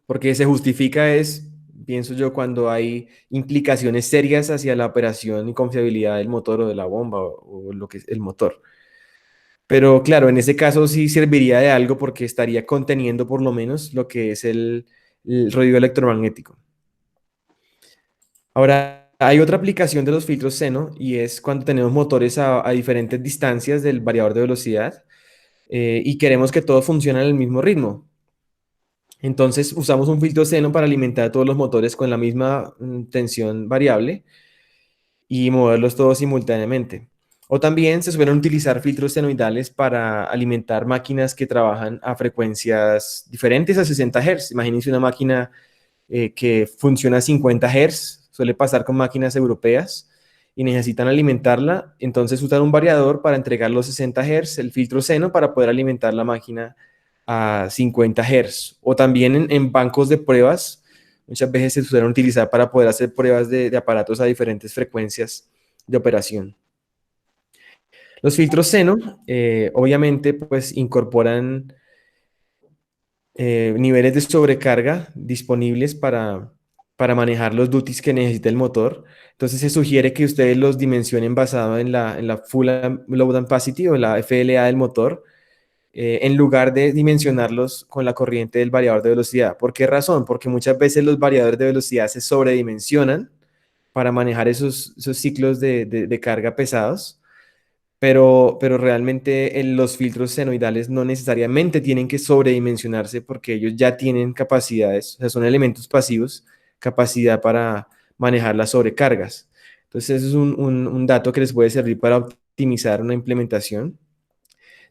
Porque se justifica es, pienso yo, cuando hay implicaciones serias hacia la operación y confiabilidad del motor o de la bomba o lo que es el motor. Pero claro, en ese caso sí serviría de algo porque estaría conteniendo por lo menos lo que es el ruido electromagnético. Ahora, hay otra aplicación de los filtros seno y es cuando tenemos motores a diferentes distancias del variador de velocidad y queremos que todo funcione al mismo ritmo. Entonces usamos un filtro seno para alimentar todos los motores con la misma tensión variable y moverlos todos simultáneamente. O también se suelen utilizar filtros senoidales para alimentar máquinas que trabajan a frecuencias diferentes a 60 Hz. Imagínense una máquina que funciona a 50 Hz, suele pasar con máquinas europeas y necesitan alimentarla, entonces usan un variador para entregar los 60 Hz, el filtro seno para poder alimentar la máquina a 50 Hz. O también en bancos de pruebas, muchas veces se suelen utilizar para poder hacer pruebas de aparatos a diferentes frecuencias de operación. Los filtros seno, obviamente, pues incorporan niveles de sobrecarga disponibles para manejar los duties que necesita el motor. Entonces se sugiere que ustedes los dimensionen basado en la Full Load and Capacity o la FLA del motor, en lugar de dimensionarlos con la corriente del variador de velocidad. ¿Por qué razón? Porque muchas veces los variadores de velocidad se sobredimensionan para manejar esos ciclos de carga pesados. Pero realmente los filtros senoidales no necesariamente tienen que sobredimensionarse porque ellos ya tienen capacidades, o sea, son elementos pasivos, capacidad para manejar las sobrecargas. Entonces, eso es un dato que les puede servir para optimizar una implementación.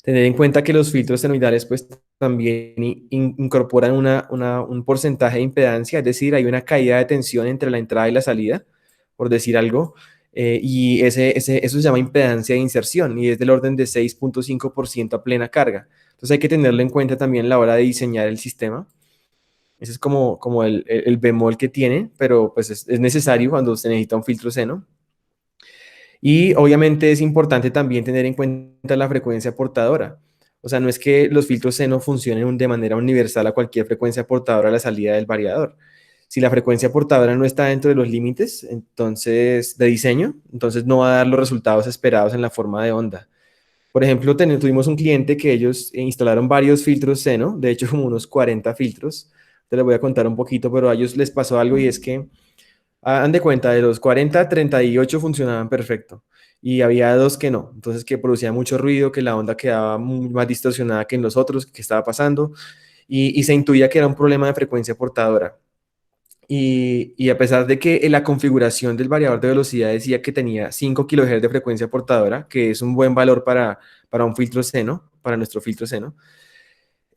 Tener en cuenta que los filtros senoidales pues también incorporan un porcentaje de impedancia, es decir, hay una caída de tensión entre la entrada y la salida, por decir algo, y eso se llama impedancia de inserción y es del orden de 6.5% a plena carga. Entonces hay que tenerlo en cuenta también a la hora de diseñar el sistema. Ese es como el bemol que tiene, pero pues es necesario cuando se necesita un filtro seno. Y obviamente es importante también tener en cuenta la frecuencia portadora. O sea, no es que los filtros seno funcionen de manera universal a cualquier frecuencia portadora a la salida del variador. Si la frecuencia portadora no está dentro de los límites, entonces de diseño, entonces no va a dar los resultados esperados en la forma de onda. Por ejemplo, tuvimos un cliente que ellos instalaron varios filtros seno, de hecho como unos 40 filtros. Te les voy a contar un poquito, pero a ellos les pasó algo y es que hagan de cuenta, de los 40, 38 funcionaban perfecto y había dos que no, entonces que producía mucho ruido, que la onda quedaba muy más distorsionada que en los otros, que estaba pasando y se intuía que era un problema de frecuencia portadora. Y a pesar de que en la configuración del variador de velocidad decía que tenía 5 kHz de frecuencia portadora, que es un buen valor para un filtro seno, para nuestro filtro seno,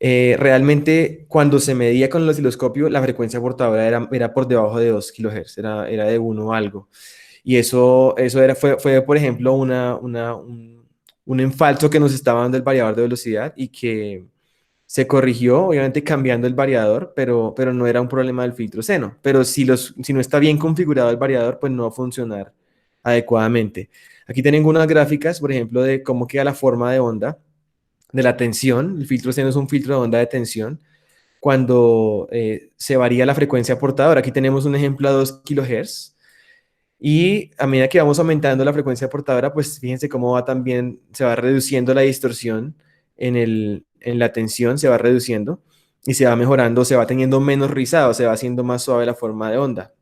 realmente cuando se medía con el osciloscopio, la frecuencia portadora era por debajo de 2 kHz, era de 1 algo. Y eso fue, por ejemplo, un enfalso que nos estaba dando el variador de velocidad y que se corrigió, obviamente cambiando el variador, pero no era un problema del filtro seno. Pero si no está bien configurado el variador, pues no va a funcionar adecuadamente. Aquí tengo unas gráficas, por ejemplo, de cómo queda la forma de onda de la tensión. El filtro seno es un filtro de onda de tensión cuando se varía la frecuencia portadora. Aquí tenemos un ejemplo a 2 kHz y a medida que vamos aumentando la frecuencia portadora, pues fíjense cómo va también, se va reduciendo la distorsión en la tensión, se va reduciendo y se va mejorando, se va teniendo menos rizado, se va haciendo más suave la forma de onda.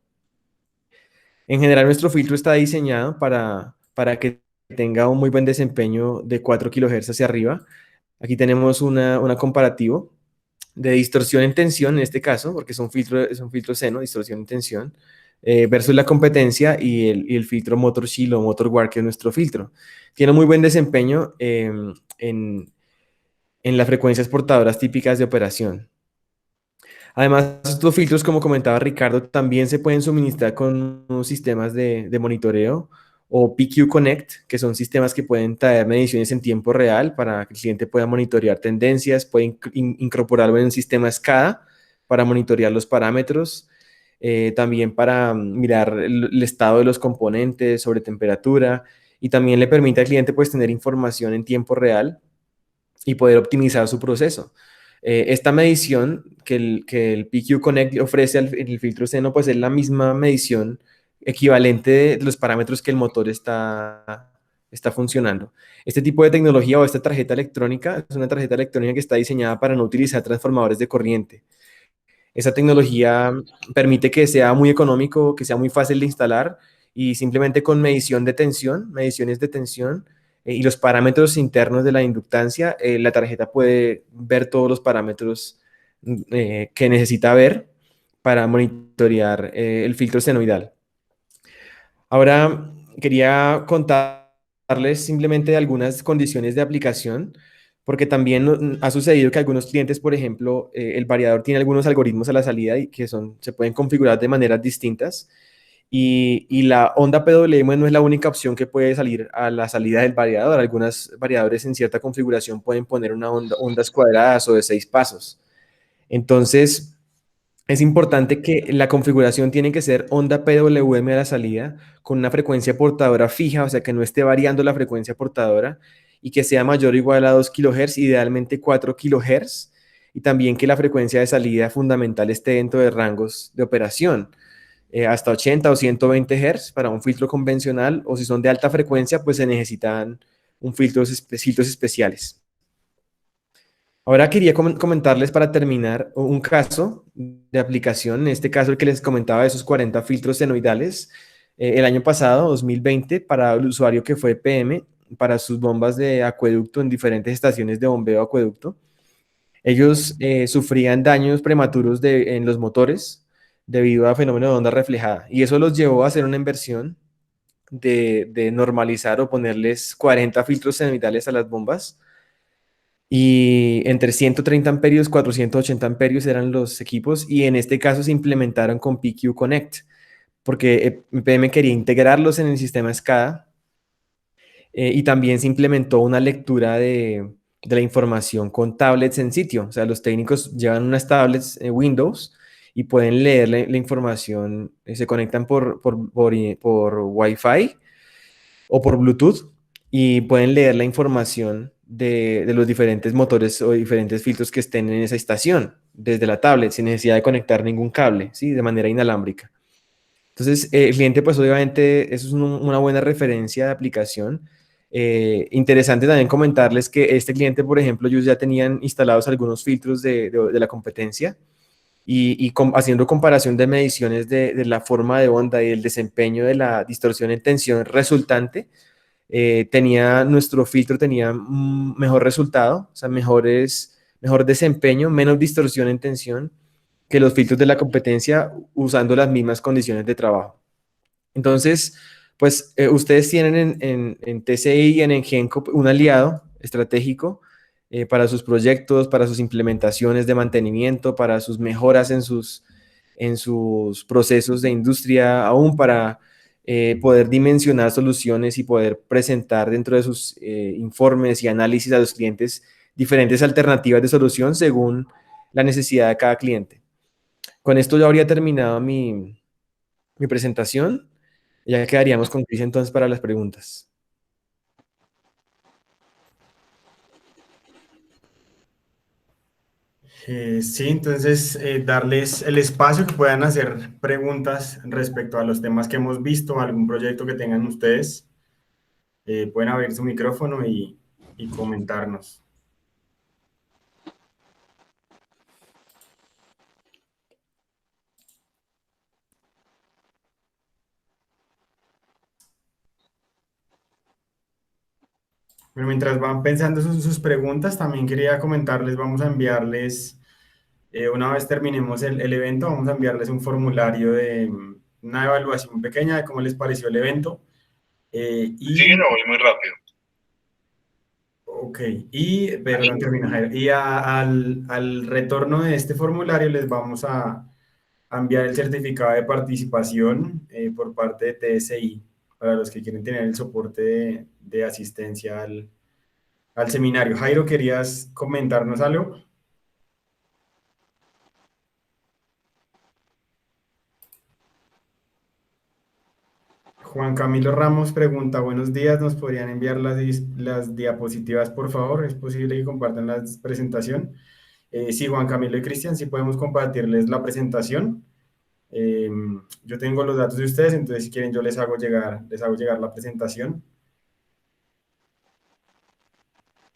En general, nuestro filtro está diseñado para que tenga un muy buen desempeño de 4 kHz hacia arriba. Aquí tenemos una comparativo de distorsión en tensión, en este caso, porque es un filtro seno, distorsión en tensión, versus la competencia y el filtro Motor Shield o Motor Guard, que es nuestro filtro. Tiene muy buen desempeño en las frecuencias portadoras típicas de operación. Además, estos filtros, como comentaba Ricardo, también se pueden suministrar con unos sistemas de monitoreo o PQ Connect, que son sistemas que pueden traer mediciones en tiempo real para que el cliente pueda monitorear tendencias, puede incorporarlo en un sistema SCADA para monitorear los parámetros, también para mirar el estado de los componentes sobre temperatura, y también le permite al cliente pues tener información en tiempo real y poder optimizar su proceso. Esta medición que el PQ Connect ofrece en el filtro seno, pues es la misma medición equivalente de los parámetros que el motor está funcionando. Este tipo de tecnología o esta tarjeta electrónica es una tarjeta electrónica que está diseñada para no utilizar transformadores de corriente. Esa tecnología permite que sea muy económico, que sea muy fácil de instalar y simplemente con mediciones de tensión y los parámetros internos de la inductancia, la tarjeta puede ver todos los parámetros que necesita ver para monitorear el filtro senoidal. Ahora quería contarles simplemente de algunas condiciones de aplicación, porque también ha sucedido que algunos clientes, por ejemplo, el variador tiene algunos algoritmos a la salida y que se pueden configurar de maneras distintas. Y la onda PWM no es la única opción que puede salir a la salida del variador. Algunos variadores en cierta configuración pueden poner ondas cuadradas o de 6 pasos. Entonces, es importante que la configuración tiene que ser onda PWM a la salida con una frecuencia portadora fija, o sea, que no esté variando la frecuencia portadora y que sea mayor o igual a 2 kHz, idealmente 4 kHz, y también que la frecuencia de salida fundamental esté dentro de rangos de operación, hasta 80 o 120 Hz para un filtro convencional, o si son de alta frecuencia, pues se necesitan filtros especiales. Ahora quería comentarles para terminar un caso de aplicación, en este caso el que les comentaba de esos 40 filtros senoidales, el año pasado, 2020, para el usuario que fue PM, para sus bombas de acueducto en diferentes estaciones de bombeo de acueducto. Ellos sufrían daños prematuros en los motores debido a fenómeno de onda reflejada, y eso los llevó a hacer una inversión de normalizar o ponerles 40 filtros senoidales a las bombas. Y entre 130 amperios, 480 amperios eran los equipos, y en este caso se implementaron con PQ Connect, porque PM quería integrarlos en el sistema SCADA, y también se implementó una lectura de la información con tablets en sitio. O sea, los técnicos llevan unas tablets Windows y pueden leer la información, se conectan por Wi-Fi o por Bluetooth y pueden leer la información de los diferentes motores o diferentes filtros que estén en esa estación desde la tablet sin necesidad de conectar ningún cable, ¿sí? De manera inalámbrica. Entonces, el cliente, pues obviamente, eso es una buena referencia de aplicación. Interesante también comentarles que este cliente, por ejemplo, ellos ya tenían instalados algunos filtros de la competencia y haciendo comparación de mediciones de la forma de onda y el desempeño de la distorsión en tensión resultante, nuestro filtro tenía mejor resultado, o sea, mejor desempeño, menos distorsión en tensión que los filtros de la competencia usando las mismas condiciones de trabajo. Entonces, pues ustedes tienen en TCI y en Engenco un aliado estratégico para sus proyectos, para sus implementaciones de mantenimiento, para sus mejoras en sus procesos de industria, aún para poder dimensionar soluciones y poder presentar dentro de sus informes y análisis a los clientes diferentes alternativas de solución según la necesidad de cada cliente. Con esto ya habría terminado mi presentación. Ya quedaríamos con Cris entonces para las preguntas. Sí, entonces darles el espacio que puedan hacer preguntas respecto a los temas que hemos visto, algún proyecto que tengan ustedes. Pueden abrir su micrófono y comentarnos. Bueno, mientras van pensando sus preguntas, también quería comentarles, vamos a enviarles, una vez terminemos el evento, vamos a enviarles un formulario una evaluación pequeña de cómo les pareció el evento. Sí, no voy muy rápido. Ok, y, perdón, termina, Jairo. Y al retorno de este formulario les vamos a enviar el certificado de participación por parte de TSI, para los que quieren tener el soporte de asistencia al seminario. Jairo, ¿querías comentarnos algo? Juan Camilo Ramos pregunta, buenos días, ¿nos podrían enviar las diapositivas, por favor? ¿Es posible que compartan la presentación? Sí, Juan Camilo y Cristian, sí podemos compartirles la presentación. Yo tengo los datos de ustedes, entonces si quieren yo les hago llegar la presentación.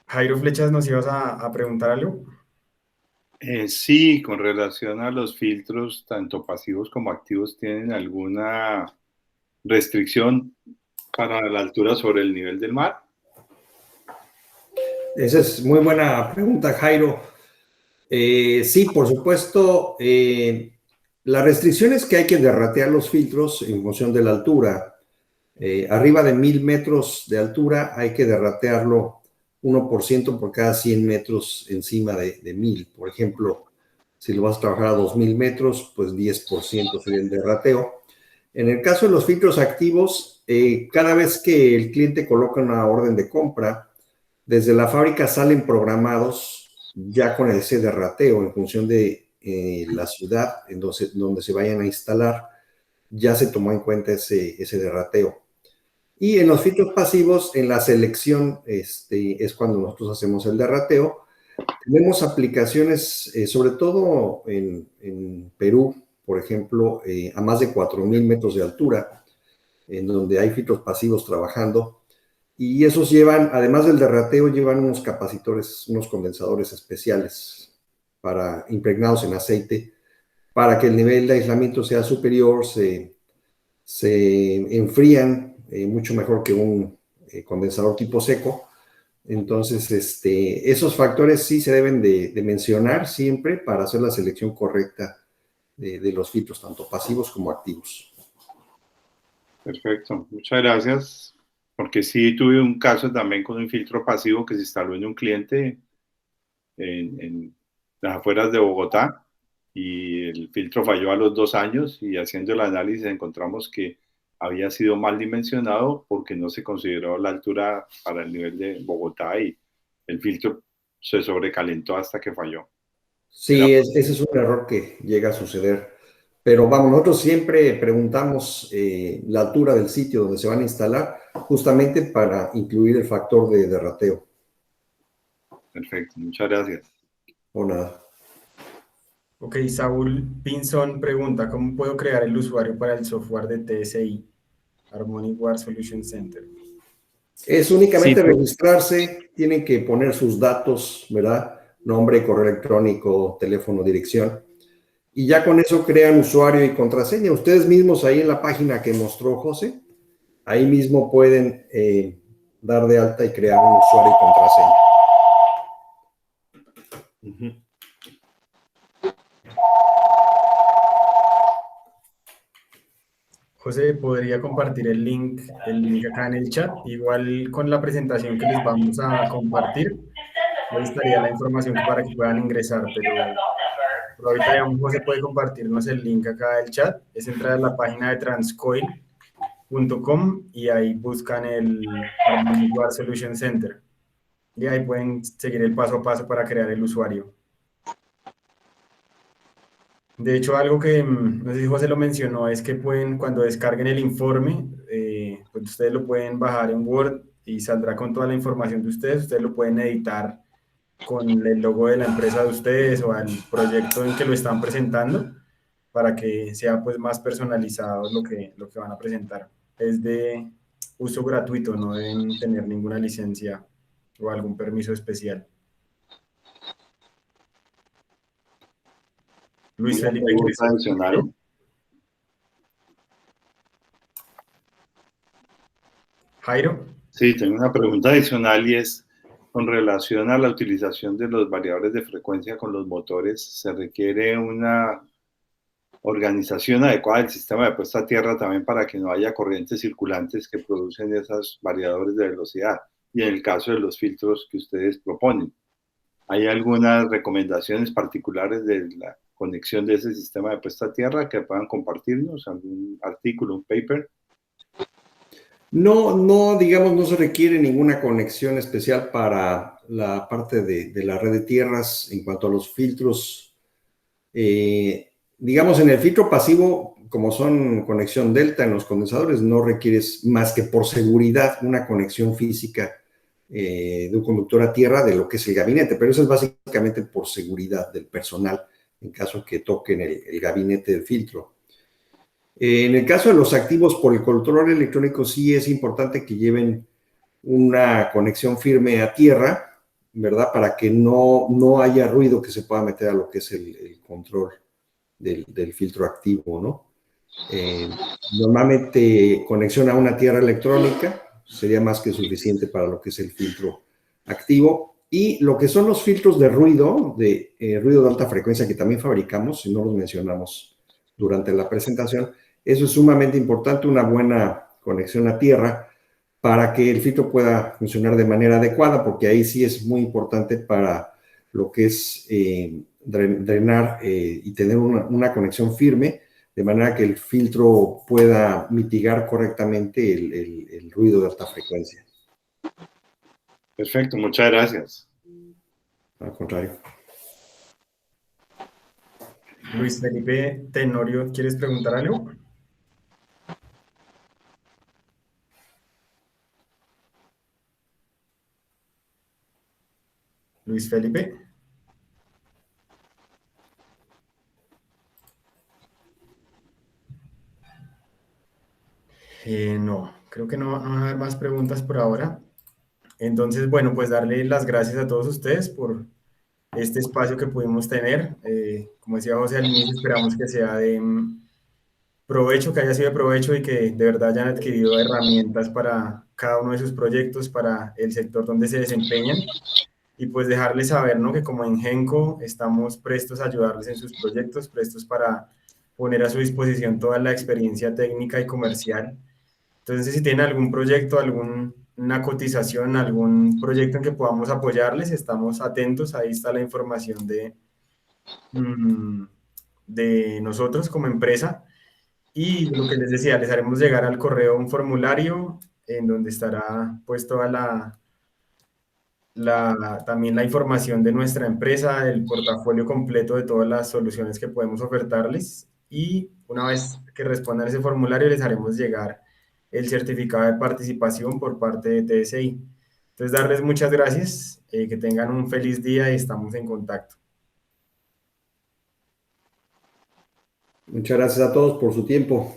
Jairo Flechas, ¿nos ibas a preguntar algo? Sí, con relación a los filtros, tanto pasivos como activos, ¿tienen alguna restricción para la altura sobre el nivel del mar? Esa es muy buena pregunta, Jairo. Sí, por supuesto, la restricción es que hay que derratear los filtros en función de la altura. Arriba de 1000 metros de altura hay que derratearlo 1% por cada 100 metros encima de 1000. Por ejemplo, si lo vas a trabajar a 2000 metros, pues 10% sería el derrateo. En el caso de los filtros activos, cada vez que el cliente coloca una orden de compra, desde la fábrica salen programados ya con ese derrateo en función de la ciudad en donde se vayan a instalar, ya se tomó en cuenta ese derrateo. Y en los filtros pasivos, en la selección, es cuando nosotros hacemos el derrateo. Tenemos aplicaciones, sobre todo en Perú, por ejemplo, a más de 4000 metros de altura, en donde hay filtros pasivos trabajando. Y esos llevan, además del derrateo, llevan unos capacitores, unos condensadores especiales impregnados en aceite, para que el nivel de aislamiento sea superior, se enfrían mucho mejor que un condensador tipo seco. Entonces, esos factores sí se deben de mencionar siempre para hacer la selección correcta de los filtros, tanto pasivos como activos. Perfecto, muchas gracias. Porque sí tuve un caso también con un filtro pasivo que se instaló en un cliente en las afueras de Bogotá y el filtro falló a los 2 años y haciendo el análisis encontramos que había sido mal dimensionado porque no se consideró la altura para el nivel de Bogotá y el filtro se sobrecalentó hasta que falló. Era, Sí, ese es un error que llega a suceder. Pero vamos, nosotros siempre preguntamos la altura del sitio donde se van a instalar, justamente para incluir el factor de derrateo. perfecto, muchas gracias. O nada. Ok, Saúl Pinzón pregunta, ¿cómo puedo crear el usuario para el software de TSI, Harmonic War Solution Center? Es Sí, únicamente registrarse, tienen que poner sus datos, ¿verdad? Nombre, correo electrónico, teléfono, dirección. Y ya con eso crean usuario y contraseña. Ustedes mismos ahí en la página que mostró José, ahí mismo pueden dar de alta y crear un usuario y contraseña. José, ¿podría compartir el link acá en el chat? Igual con la presentación que les vamos a compartir, ahí estaría la información para que puedan ingresar, pero ahorita, digamos, José puede compartirnos el link acá del chat, es entrar a la página de transcoil.com y ahí buscan el Harmonic War Solution Center. Y ahí pueden seguir el paso a paso para crear el usuario. De hecho, algo que no sé si José lo mencionó es que pueden, cuando descarguen el informe, pues ustedes lo pueden bajar en Word y saldrá con toda la información de ustedes. Ustedes lo pueden editar con el logo de la empresa de ustedes o al proyecto en que lo están presentando para que sea pues más personalizado lo que van a presentar. Es de uso gratuito, no deben tener ninguna licencia o algún permiso especial. Luis Una Felipe, ¿quieres pregunta compartirlo? adicional. Jairo. Sí, tengo una pregunta adicional y es con relación a la utilización de los variadores de frecuencia con los motores, ¿se requiere una organización adecuada del sistema de puesta a tierra también para que no haya corrientes circulantes que producen esos variadores de velocidad. Y en el caso de los filtros que ustedes proponen, ¿hay algunas recomendaciones particulares de la conexión de ese sistema de puesta a tierra que puedan compartirnos? ¿Algún artículo, un paper? No, digamos, no se requiere ninguna conexión especial para la parte de la red de tierras en cuanto a los filtros. Digamos, en el filtro pasivo, como son conexión delta en los condensadores, no requieres más que por seguridad una conexión física de un conductor a tierra de lo que es el gabinete, pero eso es básicamente por seguridad del personal en caso que toquen el gabinete del filtro. En el caso de los activos por el control electrónico, sí es importante que lleven una conexión firme a tierra, ¿verdad? Para que no haya ruido que se pueda meter a lo que es el control del filtro activo, ¿no? Normalmente conexión a una tierra electrónica sería más que suficiente para lo que es el filtro activo. Y lo que son los filtros de ruido de alta frecuencia que también fabricamos, si no los mencionamos durante la presentación, eso es sumamente importante, una buena conexión a tierra para que el filtro pueda funcionar de manera adecuada, porque ahí sí es muy importante para lo que es drenar y tener una conexión firme, de manera que el filtro pueda mitigar correctamente el ruido de alta frecuencia. Perfecto, muchas gracias. Al contrario. Luis Felipe Tenorio, ¿quieres preguntar algo? Luis Felipe. No, creo que no van a haber más preguntas por ahora. Entonces, bueno, pues darle las gracias a todos ustedes por este espacio que pudimos tener. Como decía José al inicio, esperamos que sea de provecho, que haya sido de provecho y que de verdad hayan adquirido herramientas para cada uno de sus proyectos, para el sector donde se desempeñan. Y pues dejarles saber, ¿no? Que como en Genco estamos prestos a ayudarles en sus proyectos, prestos para poner a su disposición toda la experiencia técnica y comercial. Entonces, si tienen algún proyecto, alguna cotización, algún proyecto en que podamos apoyarles, estamos atentos. Ahí está la información de nosotros como empresa. Y lo que les decía, les haremos llegar al correo un formulario en donde estará pues toda también la información de nuestra empresa, el portafolio completo de todas las soluciones que podemos ofertarles. Y una vez que respondan ese formulario, les haremos llegar el certificado de participación por parte de TSI. Entonces, darles muchas gracias, que tengan un feliz día y estamos en contacto. Muchas gracias a todos por su tiempo.